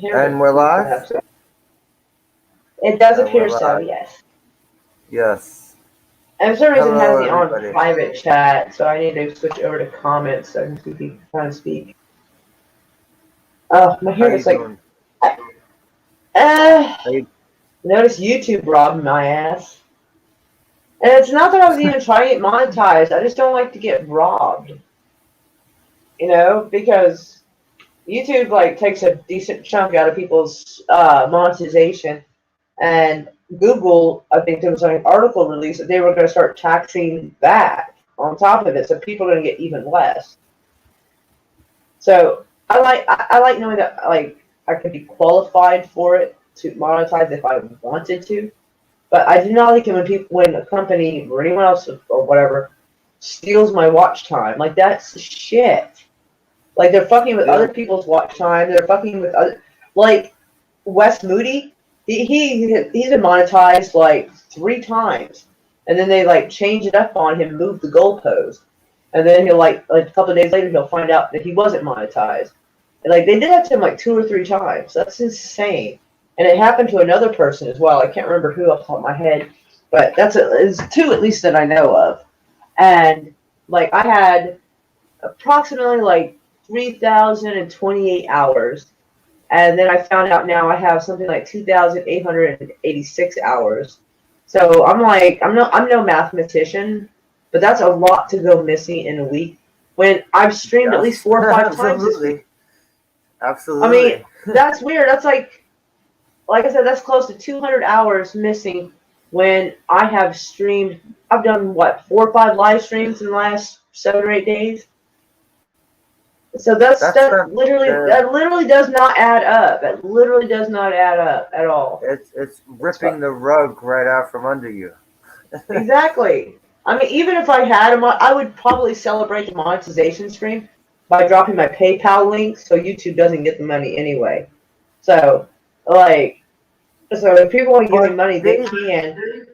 And we're live? It does And we're appear so, live. yes. Yes. And for some reason it has Hello, me on everybody. private chat, so I need to switch over to comments so I can see people trying to speak. Oh, my How hair you is like, doing? uh, How you... notice YouTube robbed my ass. And it's not that I was even trying to get monetized, I just don't like to get robbed. You know, because YouTube like takes a decent chunk out of people's monetization, and Google, I think there was an article released that they were going to start taxing that on top of it, so people are going to get even less. So I like knowing that like I could be qualified for it to monetize if I wanted to, but I do not like it when a company or anyone else or whatever steals my watch time. Like that's shit. Like they're fucking with Yeah. other people's watch time. They're fucking with other like Wes Moody. He's been monetized like 3 times, and then they like change it up on him, move the goalpost, and then he'll like a couple of days later he'll find out that he wasn't monetized. And like they did that to him like 2 or 3 times. That's insane. And it happened to another person as well. I can't remember who off the top of my head, but it's two at least that I know of. And like I had approximately like 3,028 hours, and then I found out now I have something like 2,886 hours. So I'm no mathematician, but that's a lot to go missing in a week when I've streamed at least Yes. 4 or 5 times this week. Absolutely. I mean, Absolutely. that's weird. That's like I said, that's close to 200 hours missing when I have streamed. I've done what 4 or 5 live streams in the last 7 or 8 days. So That's the that literally does not add up. That literally does not add up at all. it's ripping the rug right out from under you. Exactly. I mean, even if I had I would probably celebrate the monetization stream by dropping my PayPal link so YouTube doesn't get the money anyway. So, like, so if people want to give me But money, they can.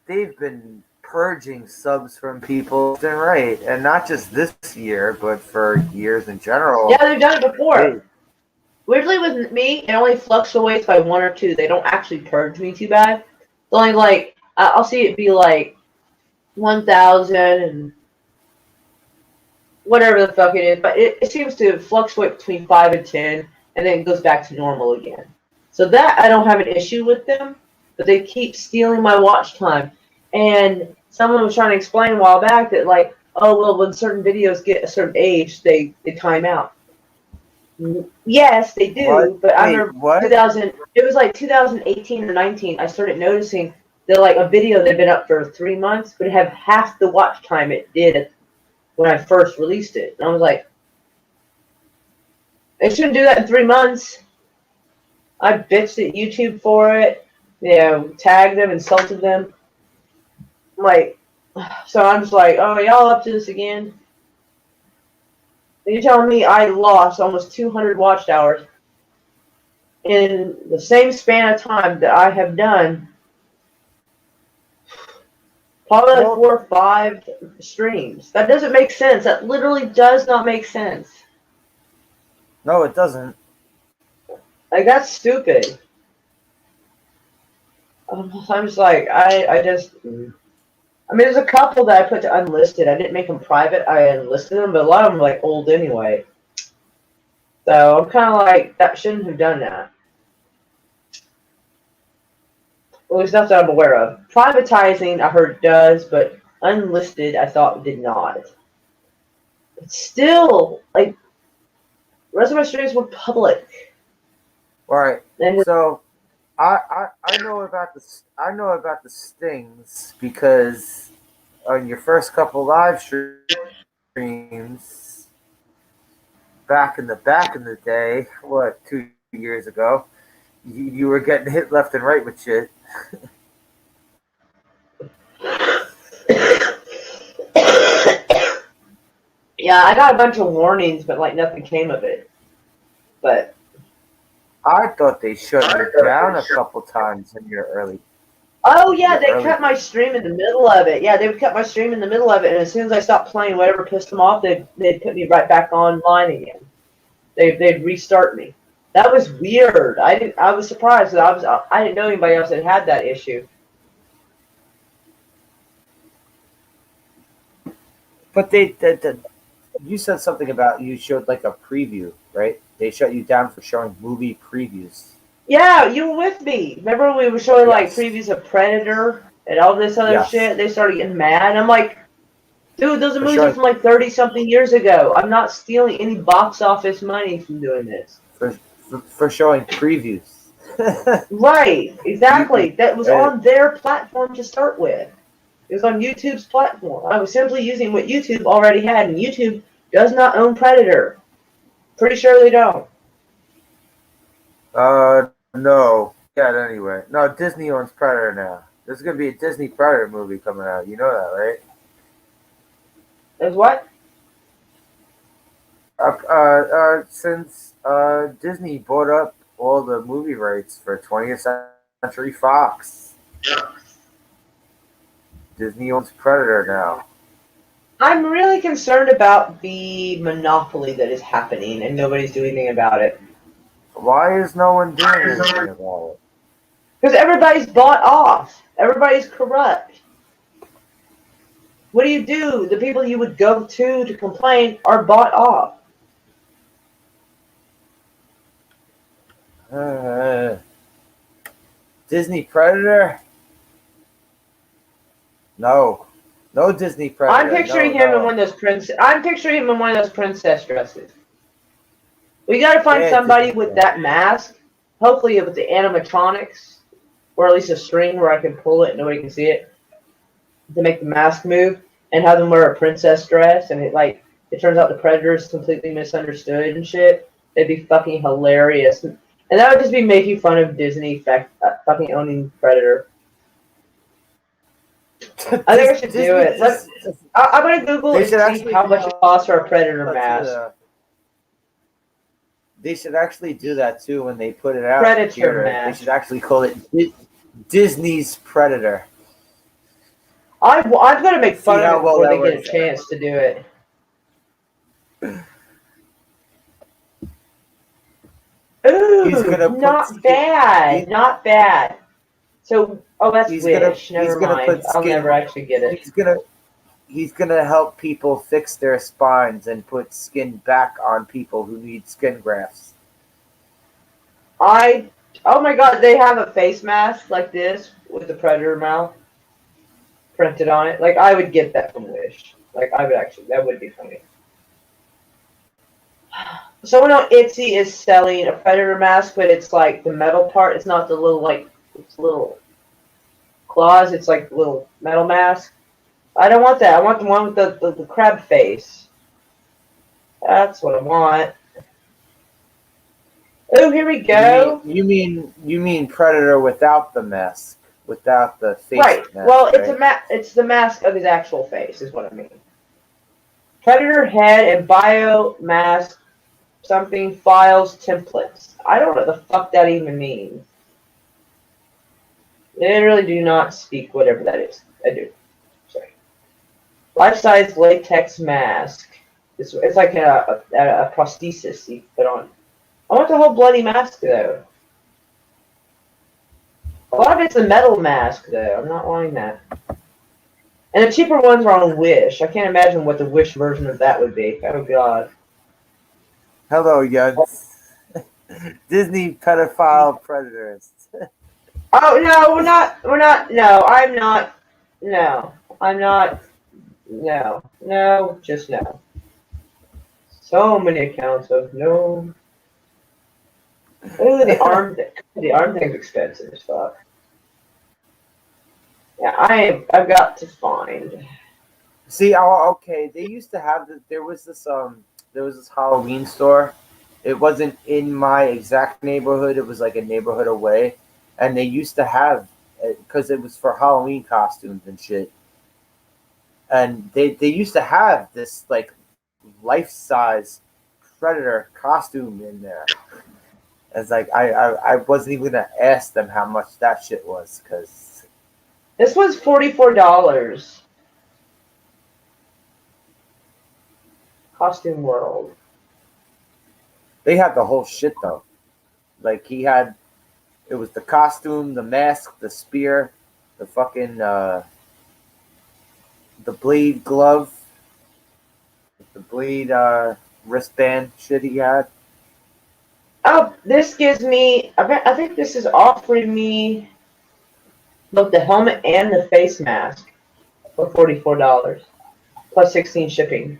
they've been purging subs from people left and right, and not just this year, but for years in general. Yeah, they've done it before. They Weirdly, with me, it only fluctuates by 1 or 2. They don't actually purge me too bad. It's only like I'll see it be like 1,000 and whatever the fuck it is, but it seems to fluctuate between 5 and 10, and then it goes back to normal again. So that I don't have an issue with them, but they keep stealing my watch time. And someone was trying to explain a while back that like, oh well, when certain videos get a certain age, they time out. Yes, they what? do, but I Wait, remember what? 2000. It was like 2018 or 19. I started noticing that like a video that had been up for 3 months would have half the watch time it did when I first released it. And I was like, they shouldn't do that in 3 months. I bitched at YouTube for it, tagged them, insulted them. Like, so I'm just like, oh, y'all up to this again? And you're telling me I lost almost 200 watch hours in the same span of time that I have done probably like Well, 4 or 5 streams. That doesn't make sense. That literally does not make sense. no, it doesn't. Like, that's stupid. I'm just like, I mean, there's a couple that I put to unlisted. I didn't make them private. I enlisted them, but a lot of them are like old anyway. So I'm kind of like, that shouldn't have done that. Well, there's nothing I'm aware of. Privatizing, I heard does, but unlisted, I thought did not. But still, like, the rest of my streams were public. All right. And So I know about the stings because on your first couple live streams back in the day, what 2 years ago, you were getting hit left and right with shit. yeah, I got a bunch of warnings, but like nothing came of it. But I thought they shut you down a couple times in your early. oh yeah, they Early cut my days. stream in the middle of it. Yeah, they would cut my stream in the middle of it, and as soon as I stopped playing, whatever pissed them off, they'd put me right back online again. They'd restart me. That was weird. I was surprised. I didn't know anybody else that had that issue. But you said something about you showed like a preview, right? They shut you down for showing movie previews. Yeah, you were with me. Remember we were showing like Yes. previews of Predator and all this other Yes. shit? They started getting mad. I'm like, dude, those For movies are showing from like 30-something years ago. I'm not stealing any box office money from doing this. for showing previews. Right, you, exactly. That was uh, on their platform to start with. It was on YouTube's platform. I was simply using what YouTube already had, and YouTube does not own Predator. Pretty sure they don't. no. Yeah, anyway. No, Disney owns Predator now. There's gonna be a Disney Predator movie coming out. You know that, right? As what? Since Disney bought up all the movie rights for 20th Century Fox, Disney owns Predator now. I'm really concerned about the monopoly that is happening, and nobody's doing anything about it. Why is no one doing anything about it? Because everybody's bought off. Everybody's corrupt. What do you do? The people you would go to complain are bought off. Uh, Disney Predator? No, no Disney I'm Predator. picturing No, him in no. one of those I'm picturing him in one of those princess dresses. We got to find Yeah, somebody Disney with Predator. that mask. Hopefully with the animatronics, or at least a string where I can pull it and nobody can see it, to make the mask move, and have them wear a princess dress, and it turns out the predator is completely misunderstood and shit. It'd be fucking hilarious, and that would just be making fun of Disney fucking owning Predator. I think I should do Disney it. I'm gonna Google they and should see actually how much it costs for a Predator mask. They should actually do that too when they put it out. Predator They mask. should actually call it Disney's Predator. I'm gonna make fun of it well before they that get a works. chance to do it. Ooh, not bad, not bad. So, that's Wish. Never mind. I'll never actually get it. He's gonna help people fix their spines and put skin back on people who need skin grafts. Oh my god, they have a face mask like this with the predator mouth printed on it. Like, I would get that from Wish. Like, I would actually, that would be funny. Someone on Etsy is selling a predator mask, but it's like the metal part. It's not the little, it's little claws. It's like little metal mask. I don't want that. I want the one with the crab face. That's what I want. Oh, here we go. You mean Predator without the mask, without the face right. mask? Well, right? it's the mask of his actual face, is what I mean. Predator head and biomask something files templates. I don't know what the fuck that even means. Literally do not speak whatever that is. I do. Sorry. Life-size latex mask. It's like a prosthesis you put on. I want the whole bloody mask though. A lot of it's a metal mask though. I'm not wanting that. And the cheaper ones are on Wish. I can't imagine what the Wish version of that would be. Oh god. Hello, Yuns. Disney pedophile predators. Oh no, we're not. We're not. No, I'm not. No, I'm not. No, no, just no. So many accounts of no. Ooh, the arm thing's expensive as fuck. Yeah, I've got to find. See, okay. They used to have this. There was this Halloween store. It wasn't in my exact neighborhood. It was like a neighborhood away, and they used to have because it was for Halloween costumes and shit. And they used to have this like life size predator costume in there. It's like I wasn't even gonna ask them how much that shit was because This one's $44. Costume World. they had the whole shit though. Like he had, it was the costume, the mask, the spear, the fucking the blade glove, the blade wristband shit he had. Oh, this gives me. I think this is offering me both the helmet and the face mask for $44 plus 16 shipping.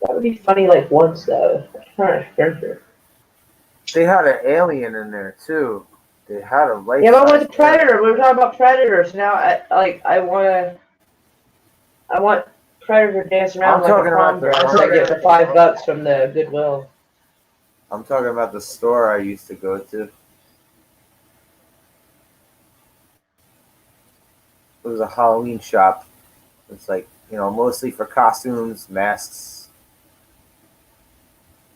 That would be funny, like once though. Kind of expensive. They had an alien in there too. They had a life. Yeah, but I want the Predator. We were talking about Predators. Now, I want Predator dancing around I'm like a talking prom about the. dress. I get for $5 from the Goodwill. I'm talking about the store I used to go to. It was a Halloween shop. It's like, mostly for costumes, masks.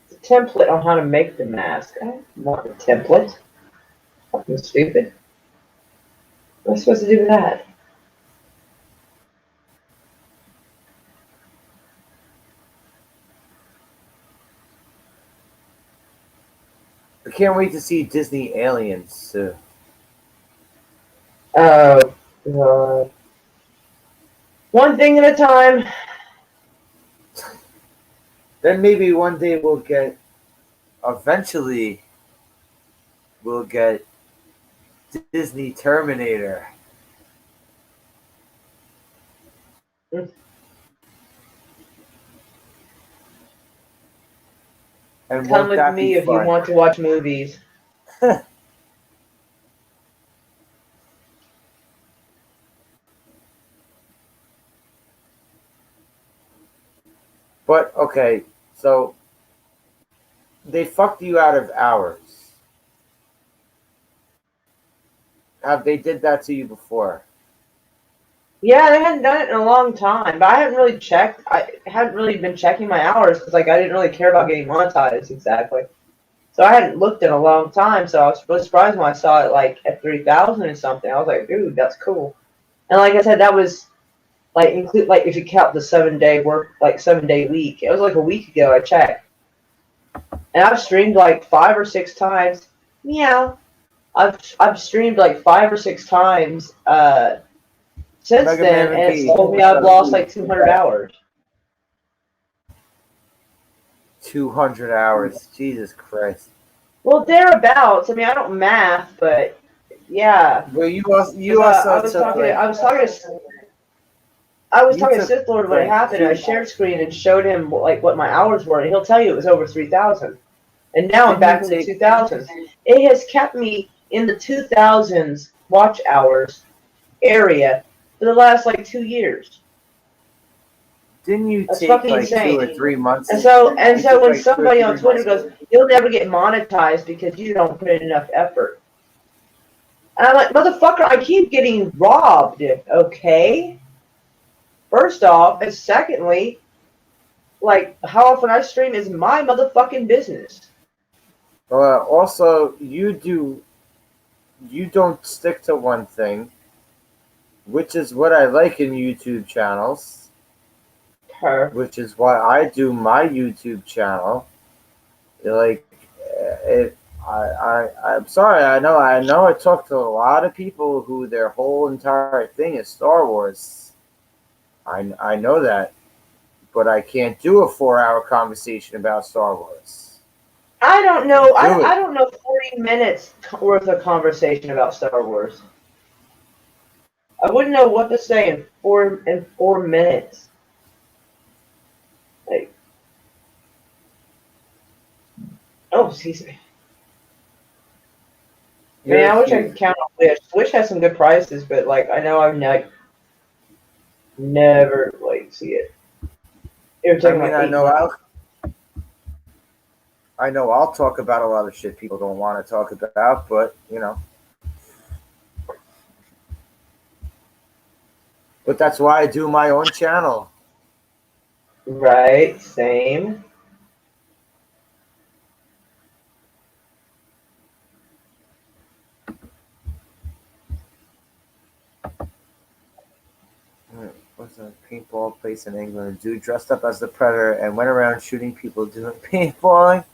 The template on how to make the mask. I don't want the template. Fucking stupid. What am I supposed to do with that? I can't wait to see Disney aliens too. Oh, God. One thing at a time. Then maybe one day eventually, we'll get Disney Terminator. And Come won't with that be me if you fun? want to watch movies. But okay, so they fucked you out of hours. Have they did that to you before? Yeah, they hadn't done it in a long time, but I hadn't really checked. I hadn't really been checking my hours because, like, I didn't really care about getting monetized exactly. So I hadn't looked in a long time. So I was really surprised when I saw it like at 3,000 and something. I was like, dude, that's cool. And like I said, that was like include like if you count the 7 day work, like 7 day week. It was like a week ago I checked, and I've streamed like 5 or 6 times. Meow. I've streamed like 5 or 6 times since Mega Man then, and and it's P, told me what's I've up? lost like 200 hours. 200 hours. Jesus Christ. Well, thereabouts. I mean, I don't math, but yeah. Well, you Because also took like I was you talking to took Sith Lord when it like happened. I two. shared screen and showed him like what my hours were, and he'll tell you it was over 3,000. And now I'm Didn't you back in the take 2000s. It has kept me in the 2000s watch hours area for the last like 2 years. Didn't you That's take fucking like 2 or 3 months? insane. And You so took when like two or somebody on three Twitter months. goes, "You'll never get monetized because you don't put in enough effort," and I'm like, "Motherfucker, I keep getting robbed." Okay. First off, and secondly, like how often I stream is my motherfucking business. Also, you don't stick to one thing, which is what I like in YouTube channels, Her. which is why I do my YouTube channel. Like, it, I'm sorry. I know. I talk to a lot of people who their whole entire thing is Star Wars. I know that, but I can't do a 4 hour conversation about Star Wars. I don't Can't know. do I it. don't know 40 minutes worth of conversation about Star Wars. I wouldn't know what to say in 4 minutes. Like, oh, excuse me. You're Man, I wish I excused. could count on Wish. Wish has some good prices, but like I know I've never like see it. It would I take mean, like 8 months. I know I'll talk about a lot of shit people don't want to talk about, but but that's why I do my own channel. Right, same. was a paintball place in England. A dude dressed up as the Predator and went around shooting people doing paintballing.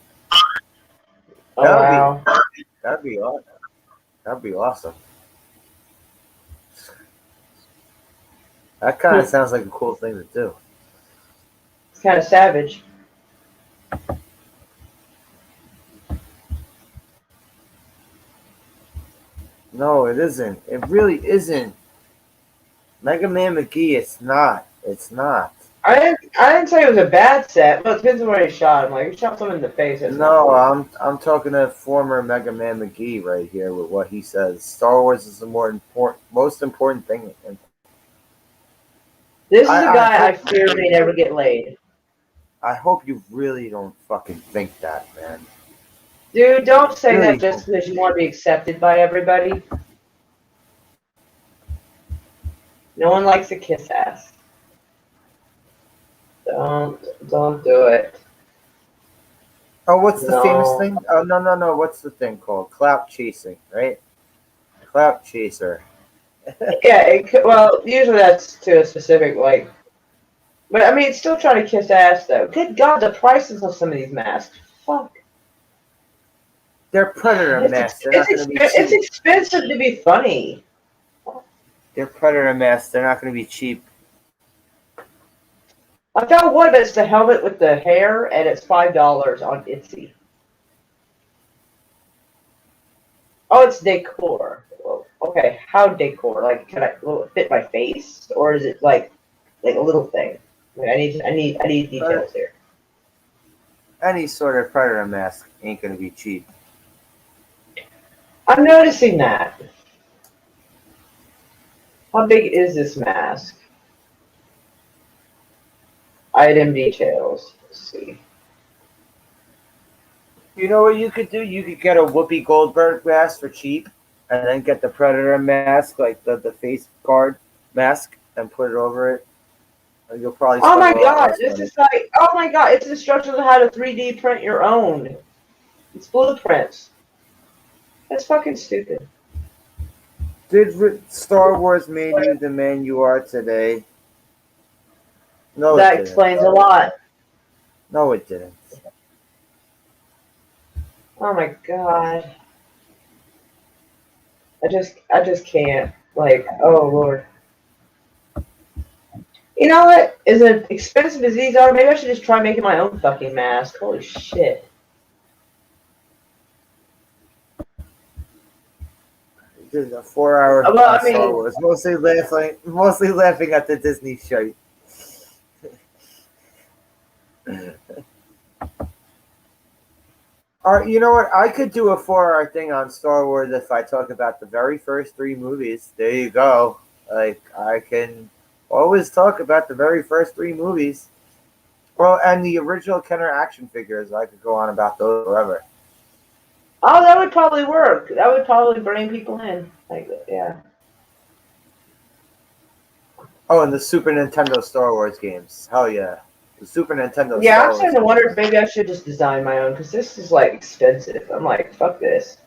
Oh That would be wow. that'd be awesome. That'd be awesome. That kind of sounds like a cool thing to do. It's kind of savage. No, it isn't. It really isn't. Mega Man McGee, it's not. It's not. I didn't say it was a bad set. Well, it depends on where he shot him. Like, if he shot someone in the face, that's not No, cool. I'm talking to former Mega Man McGee right here with what he says. Star Wars is the most important thing. And This is a guy I hope, fear may never get laid. I hope you really don't fucking think that, man. Dude, don't say Really that just because you want to be accepted by everybody. No one likes a kiss ass. Don't do it. Oh, what's the famous No. thing? Oh, no. What's the thing called? Clout chasing, right? Clout chaser. Yeah, well, usually that's to a specific, like, but I mean, it's still trying to kiss ass, though. Good God, the prices of some of these masks. Fuck. They're Predator masks. They're not going to be It's cheap. expensive to be funny. They're Predator masks. They're not going to be cheap. I found one that's the helmet with the hair, and it's $5 on Etsy. Oh, it's decor. Well, okay, how decor? Like, will it fit my face, or is it like a little thing? Like, I need details here. Any sort of Predator mask ain't going to be cheap. I'm noticing that. How big is this mask? Item details. Let's see. You know what you could do? You could get a Whoopi Goldberg mask for cheap, and then get the Predator mask, like the face guard mask, and put it over it. And you'll probably Oh spend my a lot God! less This money. is like, oh my God! It's instructions on how to 3D print your own. It's blueprints. That's fucking stupid. Did Star Wars made you the man you are today? No, it That didn't. explains a lot. No, it didn't. Oh my God! I just can't. Like, oh Lord. You know what? As expensive as these are, maybe I should just try making my own fucking mask. Holy shit. Did a 4 hour Well, on I Star mean, Wars, mostly laughing at the Disney shite. You know what? I could do a 4 hour thing on Star Wars if I talk about the very first three movies. There you go. Like I can always talk about the very first three movies. Well, and the original Kenner action figures. I could go on about those forever. oh, that would probably work. That would probably bring people in. Like, yeah. Oh, and the Super Nintendo Star Wars games. Hell yeah. The Super Nintendo Yeah, Star I'm Wars starting to wonder games. if maybe I should just design my own because this is like expensive. I'm like, fuck this.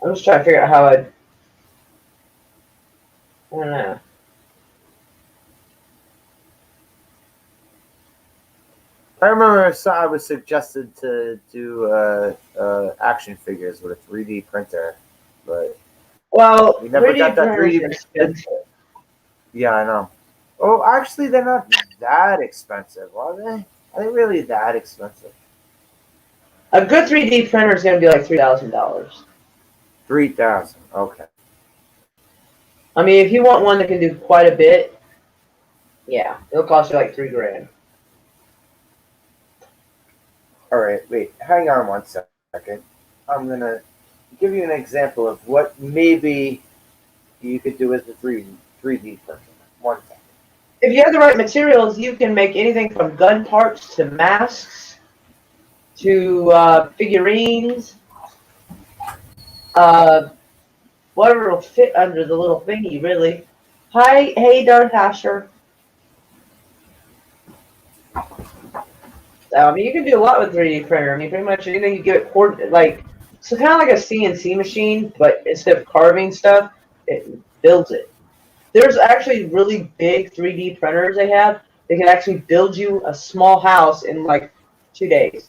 I'm just trying to figure out how I don't know. I remember I was suggested to do action figures with a 3D printer, but Well, we never 3D got that printers 3D. are expensive. Yeah, I know. Oh, actually, they're not that expensive, are they? Are they really that expensive? A good 3D printer is going to be like $3,000. 3,000. Okay. I mean, if you want one that can do quite a bit, yeah, it'll cost you like $3,000. All right. Wait. Hang on one second. I'm gonna give you an example of what maybe you could do with the 3D printer. One second. If you have the right materials, you can make anything from gun parts to masks to figurines, whatever will fit under the little thingy, really. Hi, hey, Darth Asher. I mean, you can do a lot with 3D printer. I mean, pretty much anything you give it like, so kind of like a CNC machine, but instead of carving stuff, it builds it. There's actually really big 3D printers they have. They can actually build you a small house in like 2 days.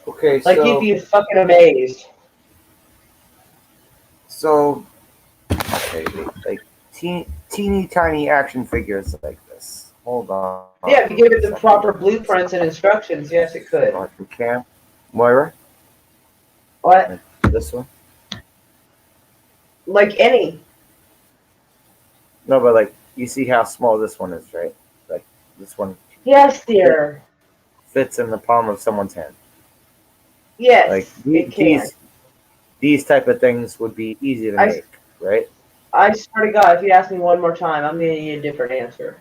Okay, Like you'd be fucking amazed. so okay, like teeny tiny action figures like this. Hold on. Yeah, if you give it the Second. proper blueprints and instructions, yes, it could. Cam, Moira, What? like this one. Like any. No, but like you see how small this one is, right? Like this one Yes, dear. fits in the palm of someone's hand. Like Yes, it can. these type of things would be easy to I, make, right? I swear to God, if you ask me one more time, I'm going to need a different answer.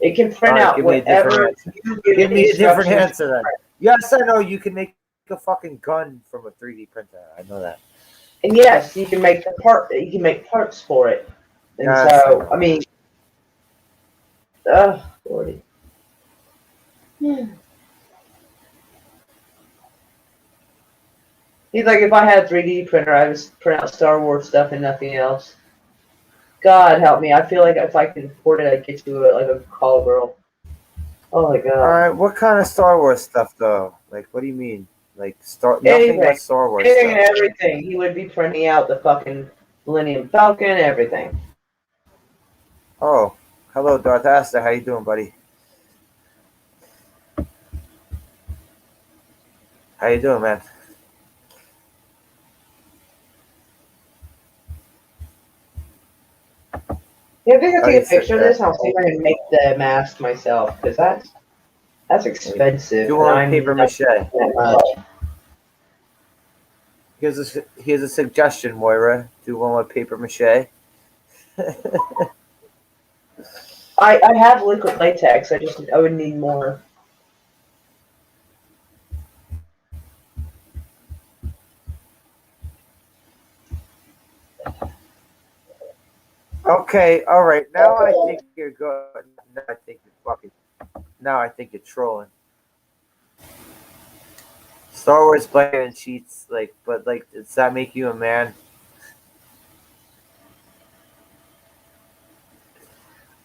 It can All print right, out give me a different whatever answer. you give Give it me a different instructions. answer then. Yes, I know you can make a fucking gun from a 3D printer. I know that. And yes, you can make the part. You can make parts for it. And Yes, I so, know. I mean, oh, Lordy. He's like, if I had a 3D printer, I would print out Star Wars stuff and nothing else. God help me. I feel like if I could afford it, I'd get you like a call girl. Oh my All God. right, what kind of Star Wars stuff though? Like, what do you mean? Like nothing Anything. but Star Wars Anything and stuff. everything. He would be printing out the fucking Millennium Falcon, everything. Oh, hello, Darth Aster. How you doing, buddy? How you doing, man? Yeah, I think I'll Oh, take you a picture of said, this and I'll see if I can make the mask myself, because that's expensive, do and one with I'm paper not mache. that much. Here's a suggestion, Moira. Do one with paper mache. I have liquid latex. I would need more. Okay, all right. Now I think you're good. Now I think you're fucking. Now I think you're trolling. Star Wars blanket and sheets, like, but like, does that make you a man?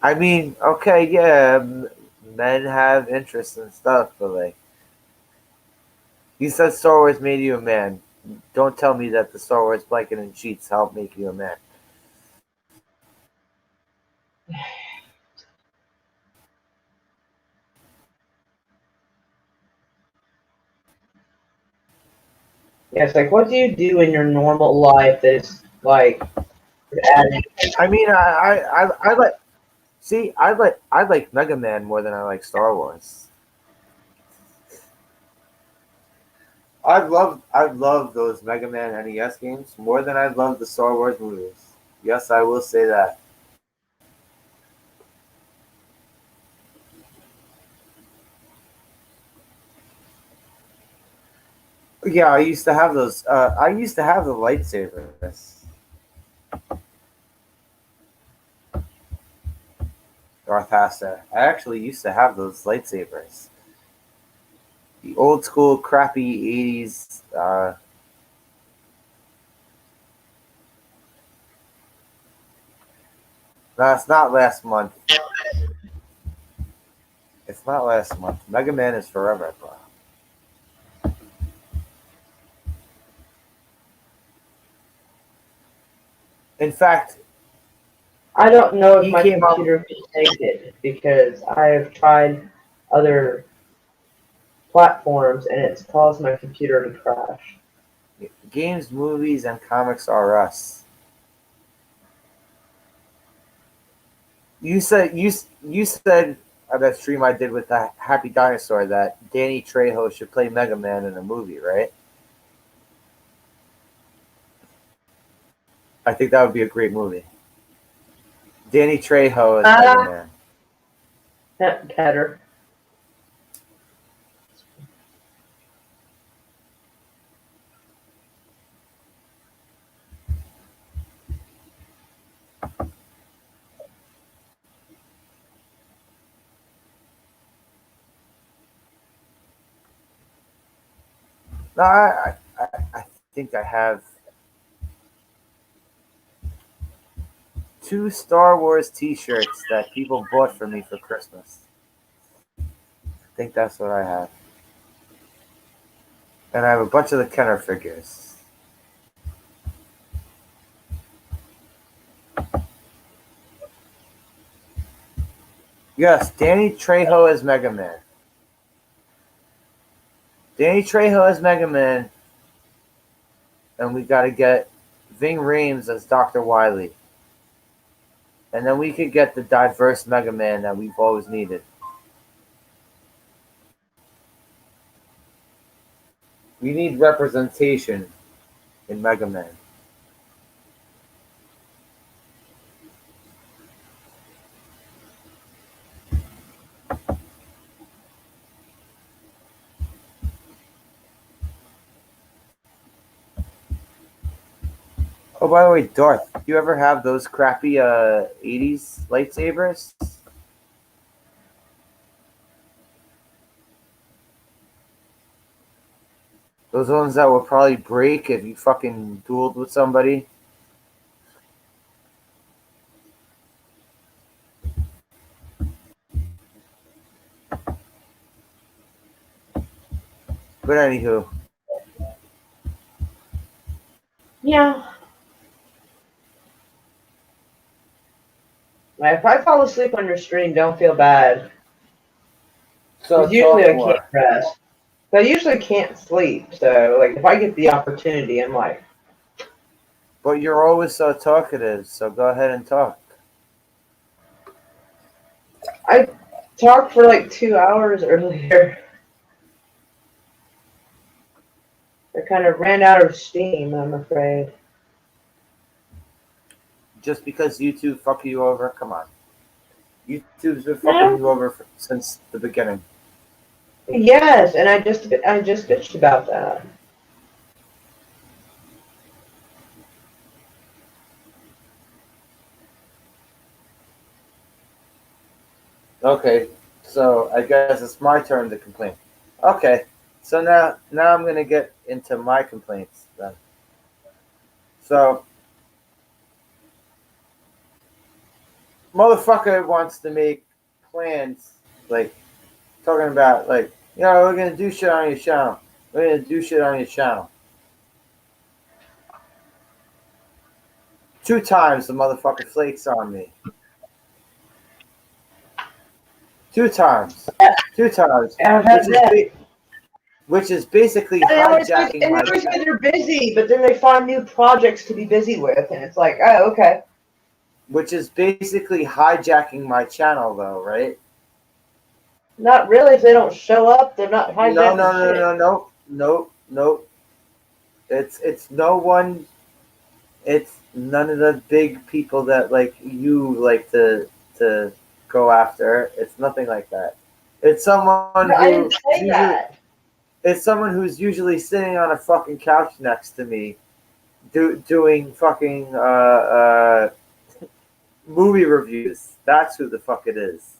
I mean, okay, yeah, men have interests and stuff, but like, you said Star Wars made you a man. Don't tell me that the Star Wars blanket and sheets help make you a man. Yeah, it's like, what do you do in your normal life that is like adding? I mean, I like. See, I like Mega Man more than I like Star Wars. I love those Mega Man NES games more than I love the Star Wars movies. Yes, I will say that. Yeah, I used to have those. I used to have the lightsabers. Darth Hassa. I actually used to have those lightsabers. The old school, crappy '80s. No, it's not last month. It's not last month. Mega Man is forever, bro. In fact, I don't know if he my came out. computer can take it because I have tried other platforms and it's caused my computer to crash. Games, movies, and comics are us. You said on that stream I did with the Happy Dinosaur that Danny Trejo should play Mega Man in a movie, right? I think that would be a great movie. Danny Trejo as Mega Ah, Man. better. No, I think I have. 2 Star Wars T-shirts that people bought for me for Christmas. I think that's what I have. And I have a bunch of the Kenner figures. Yes, Danny Trejo as Mega Man. Danny Trejo as Mega Man. And we got to get Ving Rhames as Dr. Wily. And then we could get the diverse Mega Man that we've always needed. We need representation in Mega Man. Oh, by the way, Darth, do you ever have those crappy 80s lightsabers? Those ones that will probably break if you fucking dueled with somebody? But anywho. Yeah. If I fall asleep on your stream, don't feel bad. So Because usually I can't rest. I usually can't sleep, so like if I get the opportunity, I'm like. But you're always so talkative, so go ahead and talk. I talked for like 2 hours earlier. I kind of ran out of steam, I'm afraid. Just because YouTube fuck you over? Come on. YouTube's been fucking you over since the beginning. Yes, and I just bitched about that. Okay, so I guess it's my turn to complain. Okay, so now I'm gonna get into my complaints then. So, motherfucker wants to make plans, like talking about like, we're gonna do shit on your channel. We're gonna do shit on your channel. 2 times the motherfucker flakes on me. 2 times. 2 times. Which is basically hijacking my channel. And they're busy, but then they find new projects to be busy with, and it's like, oh, okay. Which is basically hijacking my channel, though, right? Not really. If they don't show up, they're not hijacking. No. It's no one. It's none of the big people that like you like to go after. It's nothing like that. It's someone I didn't say that. It's someone who's usually sitting on a fucking couch next to me, doing fucking movie reviews. That's who the fuck it is.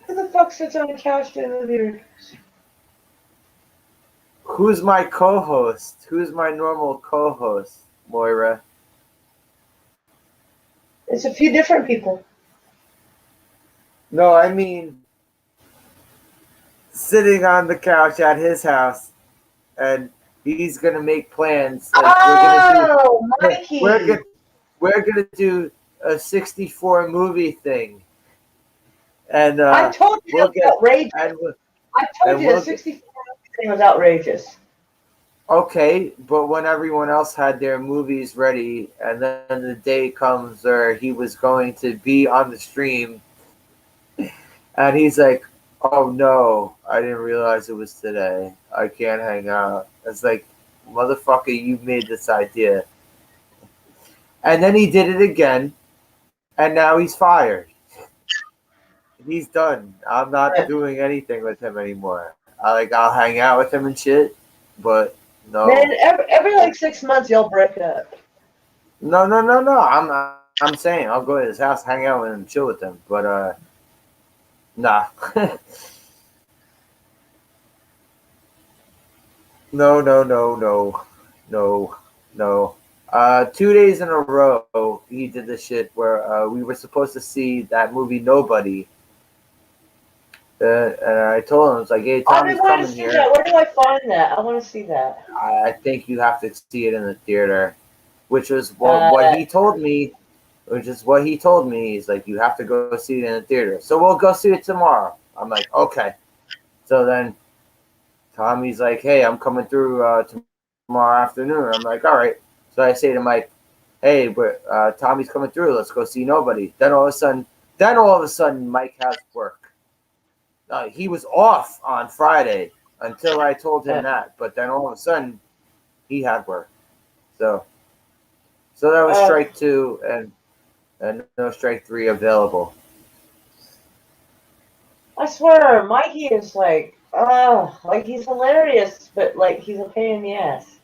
Who the fuck sits on a couch doing movie reviews? Who's my co-host? Who's my normal co-host, Moira? It's a few different people. No, I mean sitting on the couch at his house, and he's gonna make plans. Like, Mikey! We're gonna do a 64 movie thing, and I told you it was outrageous. I told you the 64 movie thing was outrageous. Okay, but when everyone else had their movies ready, and then the day comes where he was going to be on the stream, and he's like, "Oh no, I didn't realize it was today. I can't hang out." It's like, motherfucker, you made this idea. And then he did it again, and now he's fired. He's done. I'm not doing anything with him anymore. I'll hang out with him and shit, but no. Man, every like 6 months y'all break up. No. I'm saying I'll go to his house, hang out with him, chill with him, but nah. No. 2 days in a row, he did this shit where we were supposed to see that movie Nobody. And I told him, I was like, hey, I've been Tommy's wanting to coming see here. that. Where do I find that? I want to see that. I think you have to see it in the theater, which was what Uh, he told me, which is what he told me. He's like, you have to go see it in the theater. So we'll go see it tomorrow. I'm like, okay. So then Tommy's like, hey, I'm coming through tomorrow afternoon. I'm like, all right. So I say to Mike, hey, Tommy's coming through. Let's go see Nobody. Then all of a sudden, Mike has work. He was off on Friday until I told him that. But then all of a sudden, he had work. So that was uh, strike two and no strike three available. I swear, Mikey is like he's hilarious, but like he's a pain in the ass.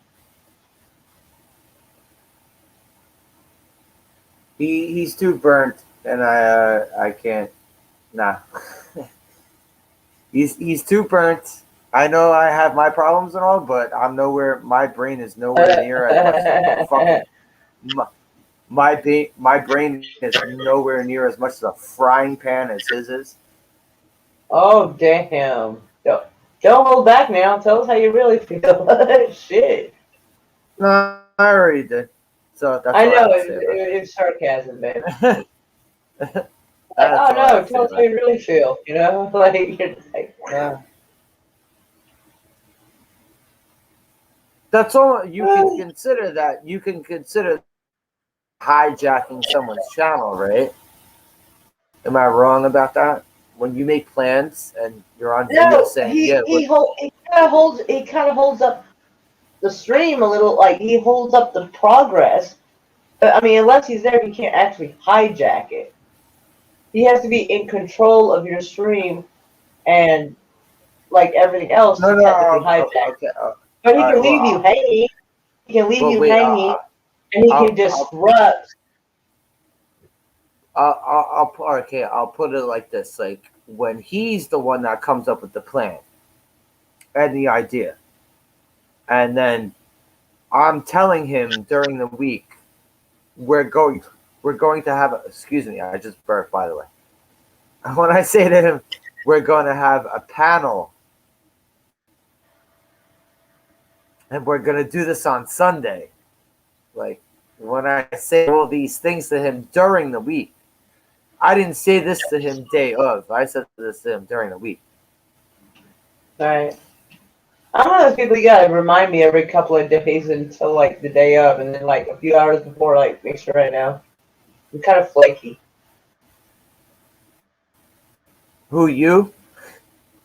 He's too burnt, and I can't. Nah, he's too burnt. I know I have my problems and all, but I'm nowhere. My brain is nowhere near as much of a fucking. My brain is nowhere near as much as a frying pan as his is. Oh damn! Don't hold back now. Tell us how you really feel. Shit. No, I already did. So that's all I have I to know say about it's sarcasm, babe. that. Like, That's oh all I have no, to say tell us about how it. you really feel. You know, like you're just like, That's all you can consider that. You can consider that hijacking someone's channel, right? Am I wrong about that? When you make plans and you're on video no. saying, "Yeah, look, He kind of holds up the stream a little. Like he holds up the progress. I mean, unless he's there, he can't actually hijack it. He has to be in control of your stream and like everything else no, to technically hijack. okay, But all he right, can well, leave you hanging. He can leave but you wait, hanging, and he can I'll, disrupt. okay, I'll put it like this: like when he's the one that comes up with the plan and the idea, and then I'm telling him during the week we're going we're going to have. Excuse me, I just burped, by the way. When I say to him, we're going to have a panel and we're going to do this on Sunday. Like when I say all these things to him during the week, I didn't say this to him day of. I said this to him during the week. Right. I'm one of those people you gotta remind me every couple of days until like the day of, and then like a few hours before, like make sure I know. I'm kind of flaky. Who you?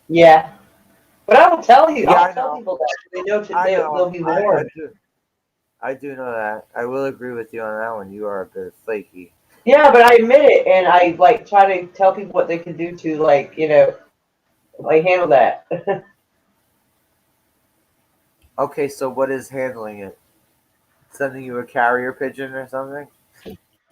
Yeah, but I will tell you. Yeah, I'll I tell know. people that so they know I they'll know. be I warned. do. I do know that. I will agree with you on that one. You are a bit flaky. Yeah, but I admit it, and I like try to tell people what they can do to like like handle that. Okay, so what is handling it? Sending you a carrier pigeon or something?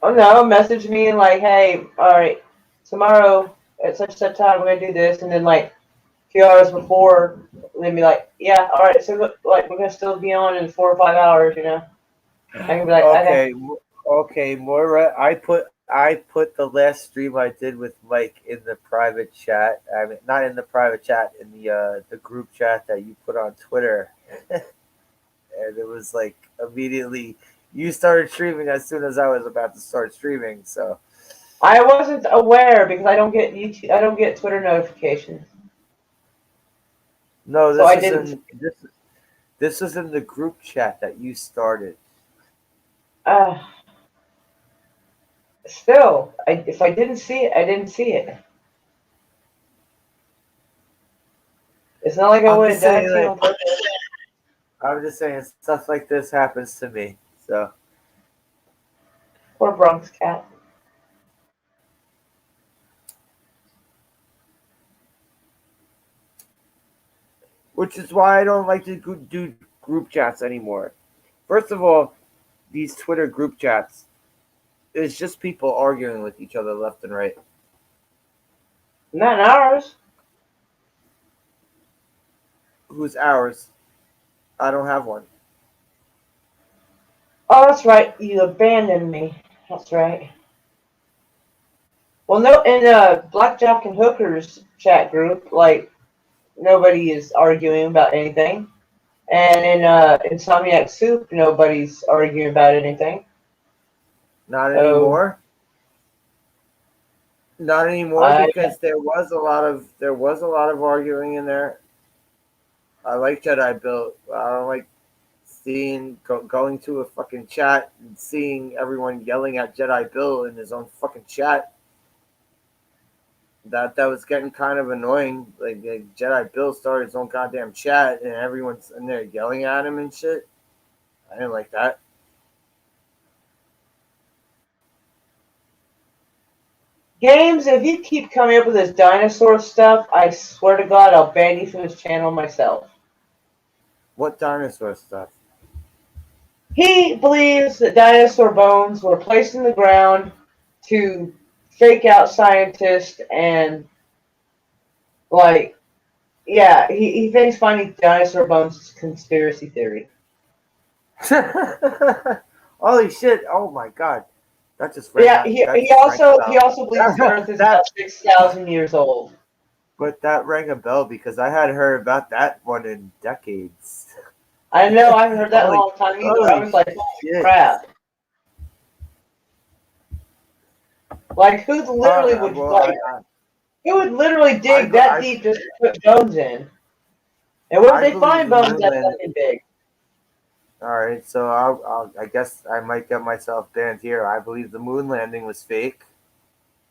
Oh no, message me and like, hey, all right, tomorrow at such and such time we're gonna do this, and then like a few hours before, they'd be like, yeah, all right, so like we're gonna still be on in 4 or 5 hours, I can be like, okay, Okay, okay, Moira. I put the last stream I did with Mike in the private chat. I mean, not in the private chat, in the group chat that you put on Twitter, and it was like immediately you started streaming as soon as I was about to start streaming. So I wasn't aware because I don't get YouTube, I don't get Twitter notifications, no, so I didn't. this is in the group chat that you started. Uh, Still, if I didn't see it, I didn't see it. It's not like I I'm would just have done it saying, to you like on purpose. I'm just saying, stuff like this happens to me. So, Poor Bronx cat. which is why I don't like to do group chats anymore. First of all, these Twitter group chats, it's just people arguing with each other left and right. Not in ours. Who's ours? I don't have one. Oh, that's right. You abandoned me. That's right. Well, no, in Blackjack and Hookers chat group, like, nobody is arguing about anything. And in Insomniac Soup, nobody's arguing about anything. Not So, anymore. Not anymore I because there was a lot of arguing in there. I like Jedi Bill. I don't like going to a fucking chat and seeing everyone yelling at Jedi Bill in his own fucking chat. That was getting kind of annoying. Like Jedi Bill started his own goddamn chat and everyone's in there yelling at him and shit. I didn't like that. Games, if you keep coming up with this dinosaur stuff, I swear to God, I'll ban you from this channel myself. What dinosaur stuff? He believes that dinosaur bones were placed in the ground to fake out scientists and, like, yeah, he thinks finding dinosaur bones is a conspiracy theory. Holy shit! Oh my god, that just rang Yeah, out. That he just rang also a he bell. also believes the Earth is that about 6,000 years old. But that rang a bell because I hadn't heard about that one in decades. I know I haven't heard that in a long time either. I Holy was like, holy shit! crap! Like who literally would Well, like who would literally dig that I deep just to put bones in? And where would I they believe find the bones moon that landing. fucking big? All right, so I guess I might get myself banned here. I believe the moon landing was fake.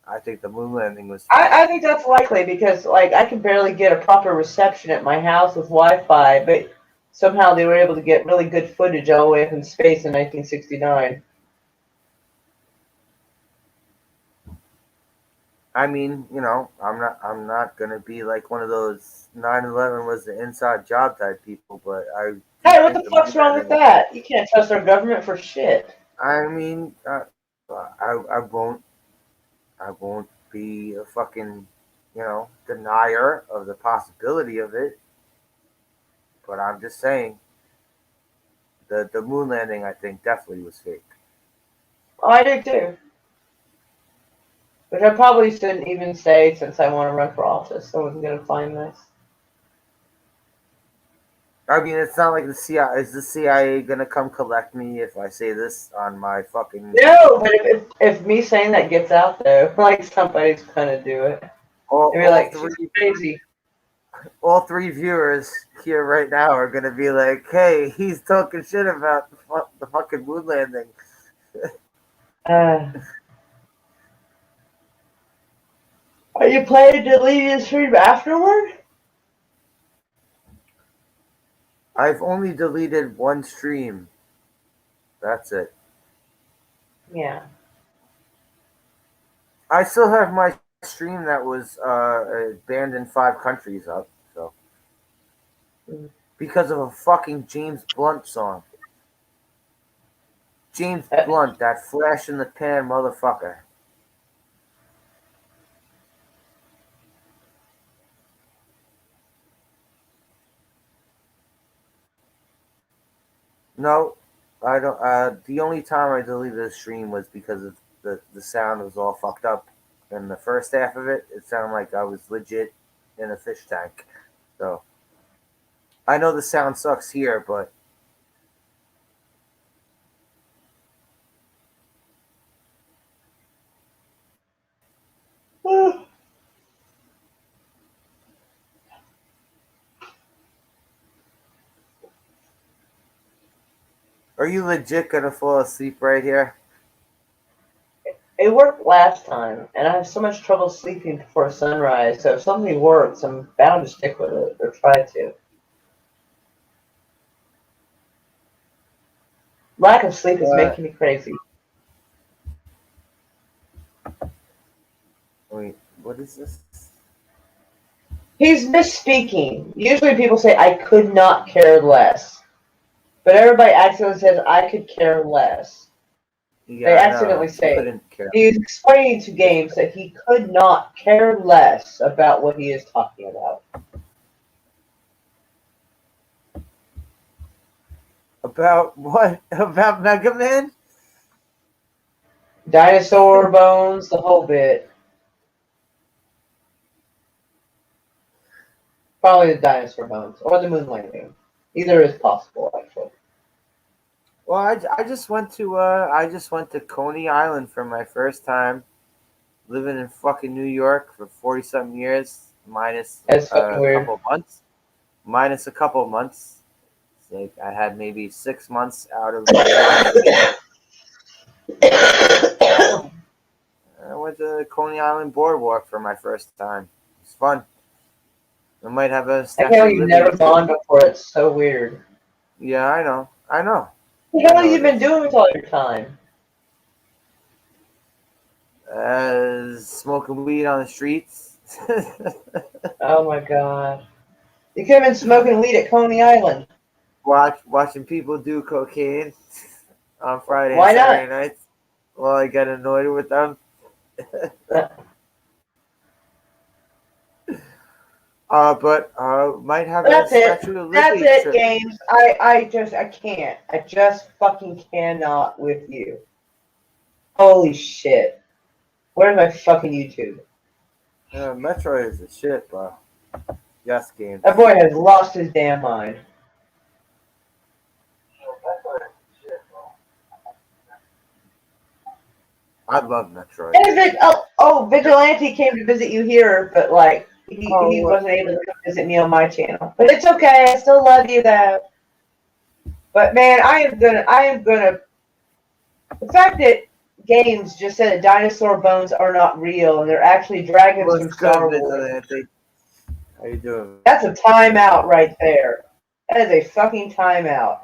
I think the moon landing was fake. I think that's likely because like I can barely get a proper reception at my house with Wi-Fi, but somehow they were able to get really good footage all the way up in space in 1969. I mean, I'm not gonna be like one of those 9/11 was the inside job type people, but I do Hey, what think the the moon fuck's wrong with landing. that? You can't trust our government for shit. I mean, I won't be a fucking, denier of the possibility of it. But I'm just saying the moon landing, I think, definitely was fake. Oh, I do too. Which I probably shouldn't even say since I want to run for office. Someone's gonna find this. I mean, it's not like the CIA. Is the CIA gonna come collect me if I say this on my fucking? No, but if me saying that gets out though, like somebody's gonna do it. All, They'll be all like, she's three, crazy. all three viewers here right now are gonna be like, "Hey, he's talking shit about the fucking moon landing." Uh, are you planning to leave the stream afterward? I've only deleted one stream. That's it. Yeah. I still have my stream that was banned in 5 countries up. So because of a fucking James Blunt song. James Blunt, that flash in the pan motherfucker. No, I don't. The only time I deleted the stream was because of the sound was all fucked up. In the first half of it, it sounded like I was legit in a fish tank. So I know the sound sucks here, but are you legit gonna fall asleep right here? It worked last time, and I have so much trouble sleeping before sunrise, so if something works, I'm bound to stick with it, or try to. Lack of sleep is What? making me crazy. Wait, what is this? He's misspeaking. Usually people say, I could not care less. But everybody accidentally says, I could care less. Yeah, They I know. accidentally He say it. couldn't care. He's explaining to Games that he could not care less about what he is talking about. About what? About Mega Man? Dinosaur bones, the whole bit. Probably the dinosaur bones or the moon landing. Either is possible, actually. Well, I just went to Coney Island for my first time, living in fucking New York for 40 something years, minus That's fucking a weird. couple months. Minus a couple months. It's like I had maybe 6 months out of New York City. I went to the Coney Island Boardwalk for my first time. It's fun. I might have a I can't Statue of believe you've Liberty never too. gone before. It's so weird. Yeah, I know. I know. What I the hell have know you it been is. doing with all your time? Smoking weed on the streets. Oh my god. You could have been smoking weed at Coney Island. Watching people do cocaine on Friday and Why not? Saturday nights. Well, I get annoyed with them. But might have a That's it. Statue of That's Liberty it, trip. games. I can't. I just fucking cannot with you. Holy shit. Where's my fucking YouTube? Metroid is the shit, bro. Yes, games. That boy has lost his damn mind. I love Metroid. And Vigilante came to visit you here, but like he Oh, wasn't able to come visit me on my channel. But it's okay. I still love you though. But man, I am gonna. The fact that games just said that dinosaur bones are not real and they're actually dragons what's from good, Star Wars. Vigilante? How you doing? That's a timeout right there. That is a fucking timeout.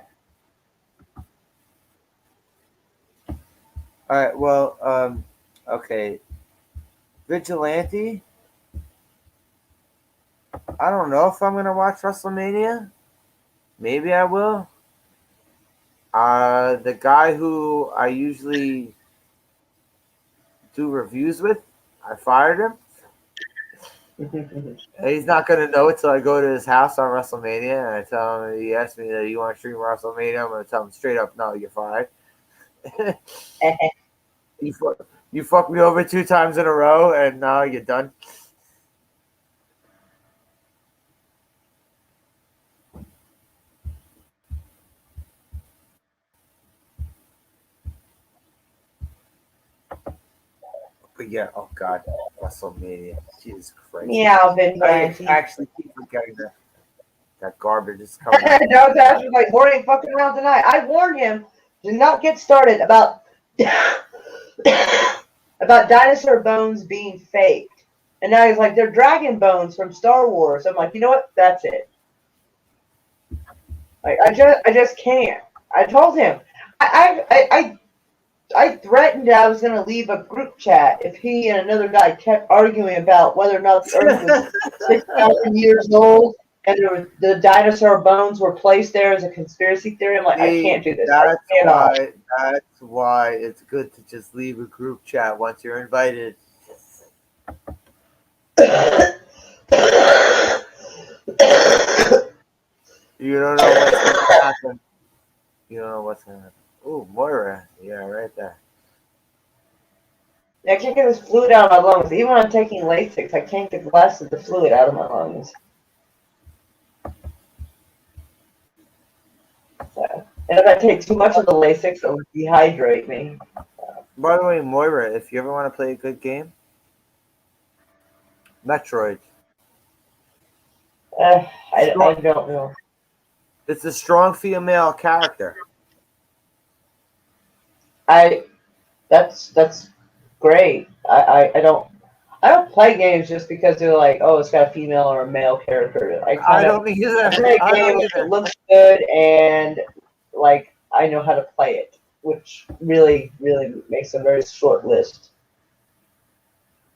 All right. Well, okay. Vigilante. I don't know if I'm gonna watch WrestleMania. Maybe I will. The guy who I usually do reviews with, I fired him. He's not gonna know it till I go to his house on WrestleMania and I tell him he asked me that you want to stream WrestleMania. I'm gonna tell him straight up, no, you're fired. you fucked me over 2 times in a row and now you're done. But yeah, oh god, WrestleMania, Jesus Christ! Meow, I Vigilante. actually keep forgetting that garbage is coming out. Dog's actually like, Board ain't fucking around tonight. I warned him to not get started about about dinosaur bones being faked. And now he's like, they're dragon bones from Star Wars. I'm like, you know what? That's it. Like, I just can't. I told him. I threatened I was going to leave a group chat if he and another guy kept arguing about whether or not the Earth was 6,000 years old and the dinosaur bones were placed there as a conspiracy theory. I'm like, I can't do this. That's why it's good to just leave a group chat once you're invited. You don't know what's gonna happen. You don't know what's gonna happen. Ooh, Moira. Yeah, right there. I can't get this fluid out of my lungs. Even when I'm taking Lasix, I can't get the last of the fluid out of my lungs. So, and if I take too much of the Lasix, it would dehydrate me. By the way, Moira, if you ever want to play a good game, Metroid. I don't know. It's a strong female character. That's great. I don't play games just because they're like, oh, it's got a female or a male character. I don't either. I play a game if it looks good and like I know how to play it, which really makes a very short list.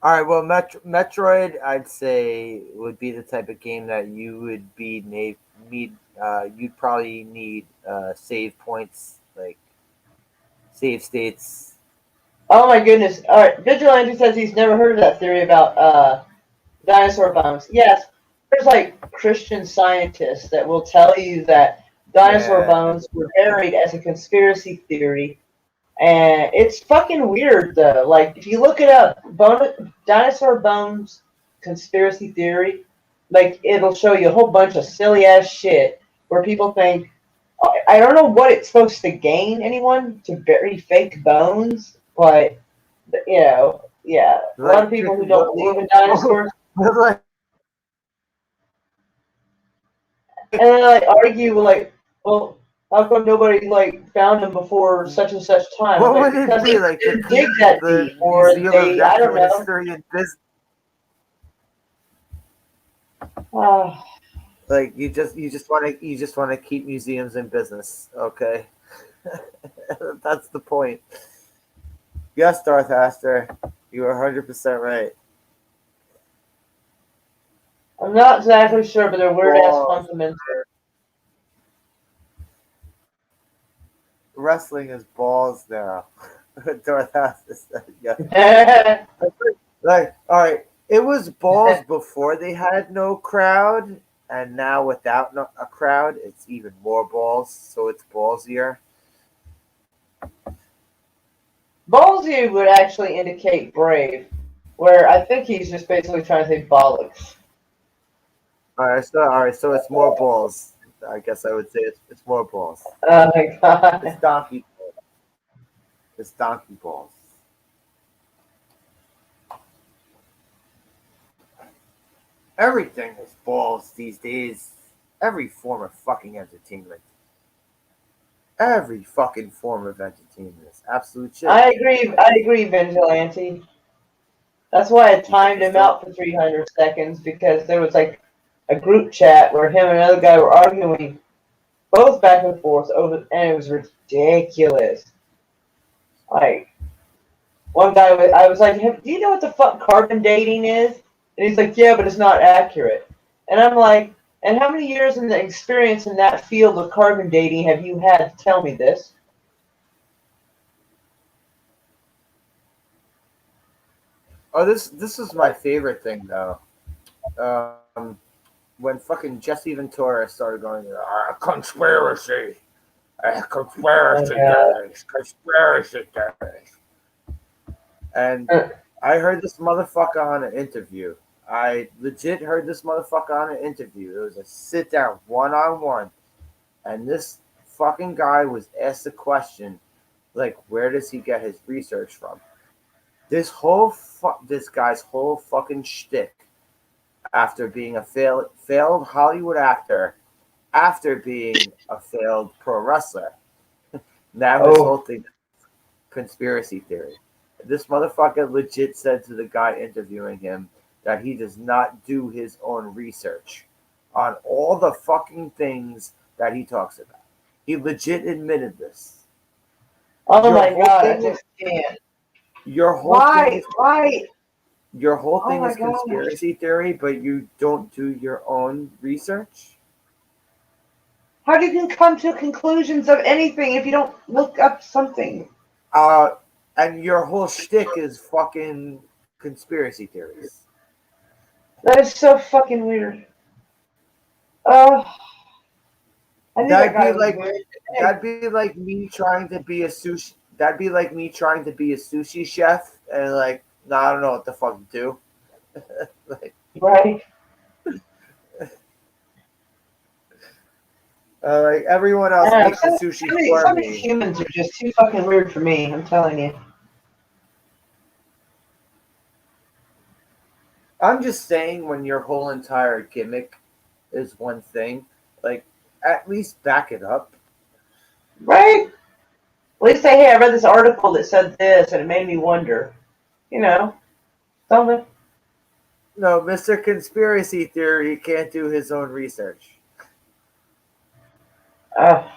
All right. Well, Metroid, I'd say would be the type of game that you would need. You'd probably need save points, like save states. Oh my goodness! All right, Vigilante says he's never heard of that theory about dinosaur bones. Yes, there's like Christian scientists that will tell you that dinosaur Yeah. bones were buried as a conspiracy theory. And it's fucking weird though. Like if you look it up, dinosaur bones conspiracy theory, like it'll show you a whole bunch of silly ass shit where people think I don't know what it's supposed to gain anyone to bury fake bones, but yeah, a lot of Like, people who don't believe in dinosaurs like, and then like argue like, well, how come nobody like found them before such and such time? I'm what like, would it because they be like didn't dig that deep, the or Museum of they, I don't Natural know. History and Business? Uh, Like you just want to keep museums in business, okay? That's the point. Yes, Darth Aster, you are 100% right. I'm not exactly sure, but they're weird ass Balls. fundamentals. Wrestling is balls now. Darth Aster said, yeah. Like, all right, it was balls before they had no crowd, and now without a crowd, it's even more balls. So it's ballsier. Ballsy would actually indicate brave, where I think he's just basically trying to say bollocks. All right, so it's more balls. I guess I would say it's more balls. Oh my It's god. donkey. It's donkey balls. Everything is balls these days. Every form of fucking entertainment. Every fucking form of entertainment is absolute shit. I agree, Vigilante. That's why I You think timed it's him still? out for 300 seconds, because there was like a group chat where him and another guy were arguing both back and forth over, and it was ridiculous. Like, one guy was, I was like, "Do you know what the fuck carbon dating is?" And he's like, "Yeah, but it's not accurate." And I'm like, "And how many years in the experience in that field of carbon dating have you had to tell me this?" Oh, this is my favorite thing though. Um, when fucking Jesse Ventura started going, Oh conspiracy my theories, conspiracy theories, and god. I heard this motherfucker on an interview. I legit heard this motherfucker on an interview. It was a sit down, one on one, and this fucking guy was asked a question like, where does he get his research from? This guy's whole fucking shtick after being a failed Hollywood actor, after being a failed pro wrestler. Now his whole Oh, thing is conspiracy theory. This motherfucker legit said to the guy interviewing him that he does not do his own research on all the fucking things that he talks about. He legit admitted this. oh Your my whole god, I thing is just can't. your whole thing Why? is Why? your whole Oh thing my is gosh. conspiracy theory, but you don't do your own research. How do you come to conclusions of anything if you don't look up something? Uh, and your whole shtick is fucking conspiracy theories. That is so fucking weird. Oh, I knew that That'd guy be was like weird. Hey, that'd be like me trying to be a sushi. That'd be like me trying to be a sushi chef and like, no, I don't know what the fuck to do. Like, right? like everyone I else don't know. makes the sushi for Some of these me. humans are just too fucking weird for me. I'm telling you. I'm just saying, when your whole entire gimmick is one thing, like at least back it up. Right? At least say, hey, I read this article that said this, and it made me wonder. You know, something. No, Mr. Conspiracy Theory can't do his own research. Uh,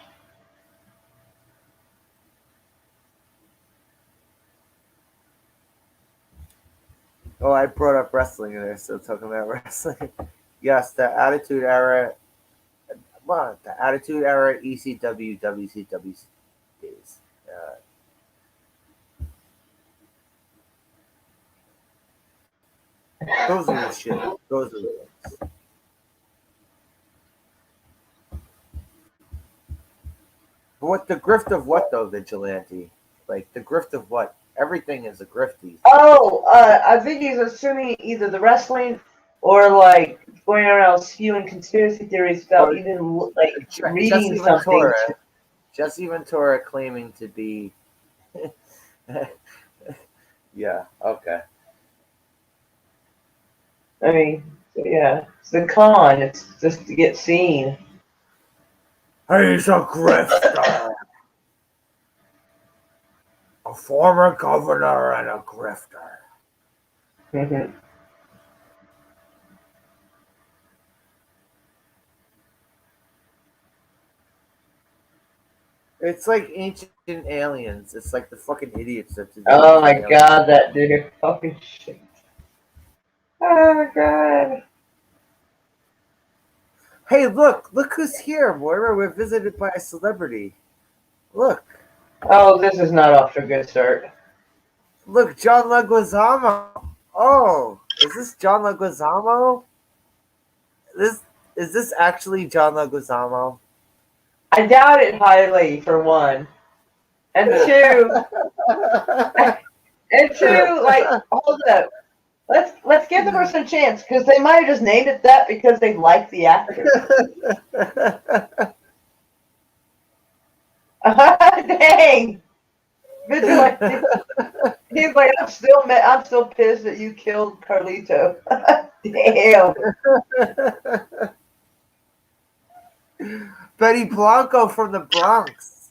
Oh, I brought up wrestling and they're still talking about wrestling. Yes, the Attitude Era. Well, the Attitude Era ECW WCW days. Uh, those are the shit. Those are the things. What the grift of what though, vigilante? Like the grift of what? Everything is a grift these days. Oh, I think he's assuming either the wrestling or like going around spewing conspiracy theories without Or even like reading Jesse something. Ventura. Jesse Ventura claiming to be. Yeah. Okay. I mean, yeah, it's the con. It's just to get seen. He's a grifter. A former governor and a grifter. Mhm. It's like ancient aliens. It's like the fucking idiots that do the Oh ancient my aliens. god, that dude. Fucking shit. Oh my god. Hey, look who's here, Moira. We're visited by a celebrity. Look, Oh, this is not off to a good start. John Leguizamo. Oh, is this John Leguizamo? This is this actually John Leguizamo? I doubt it highly, for one. And two, like, hold up. Let's give the person a chance, because they might have just named it that because they like the actor. Dang. Vigilante. He's like, I'm still pissed that you killed Carlito. Damn. Betty Blanco from the Bronx.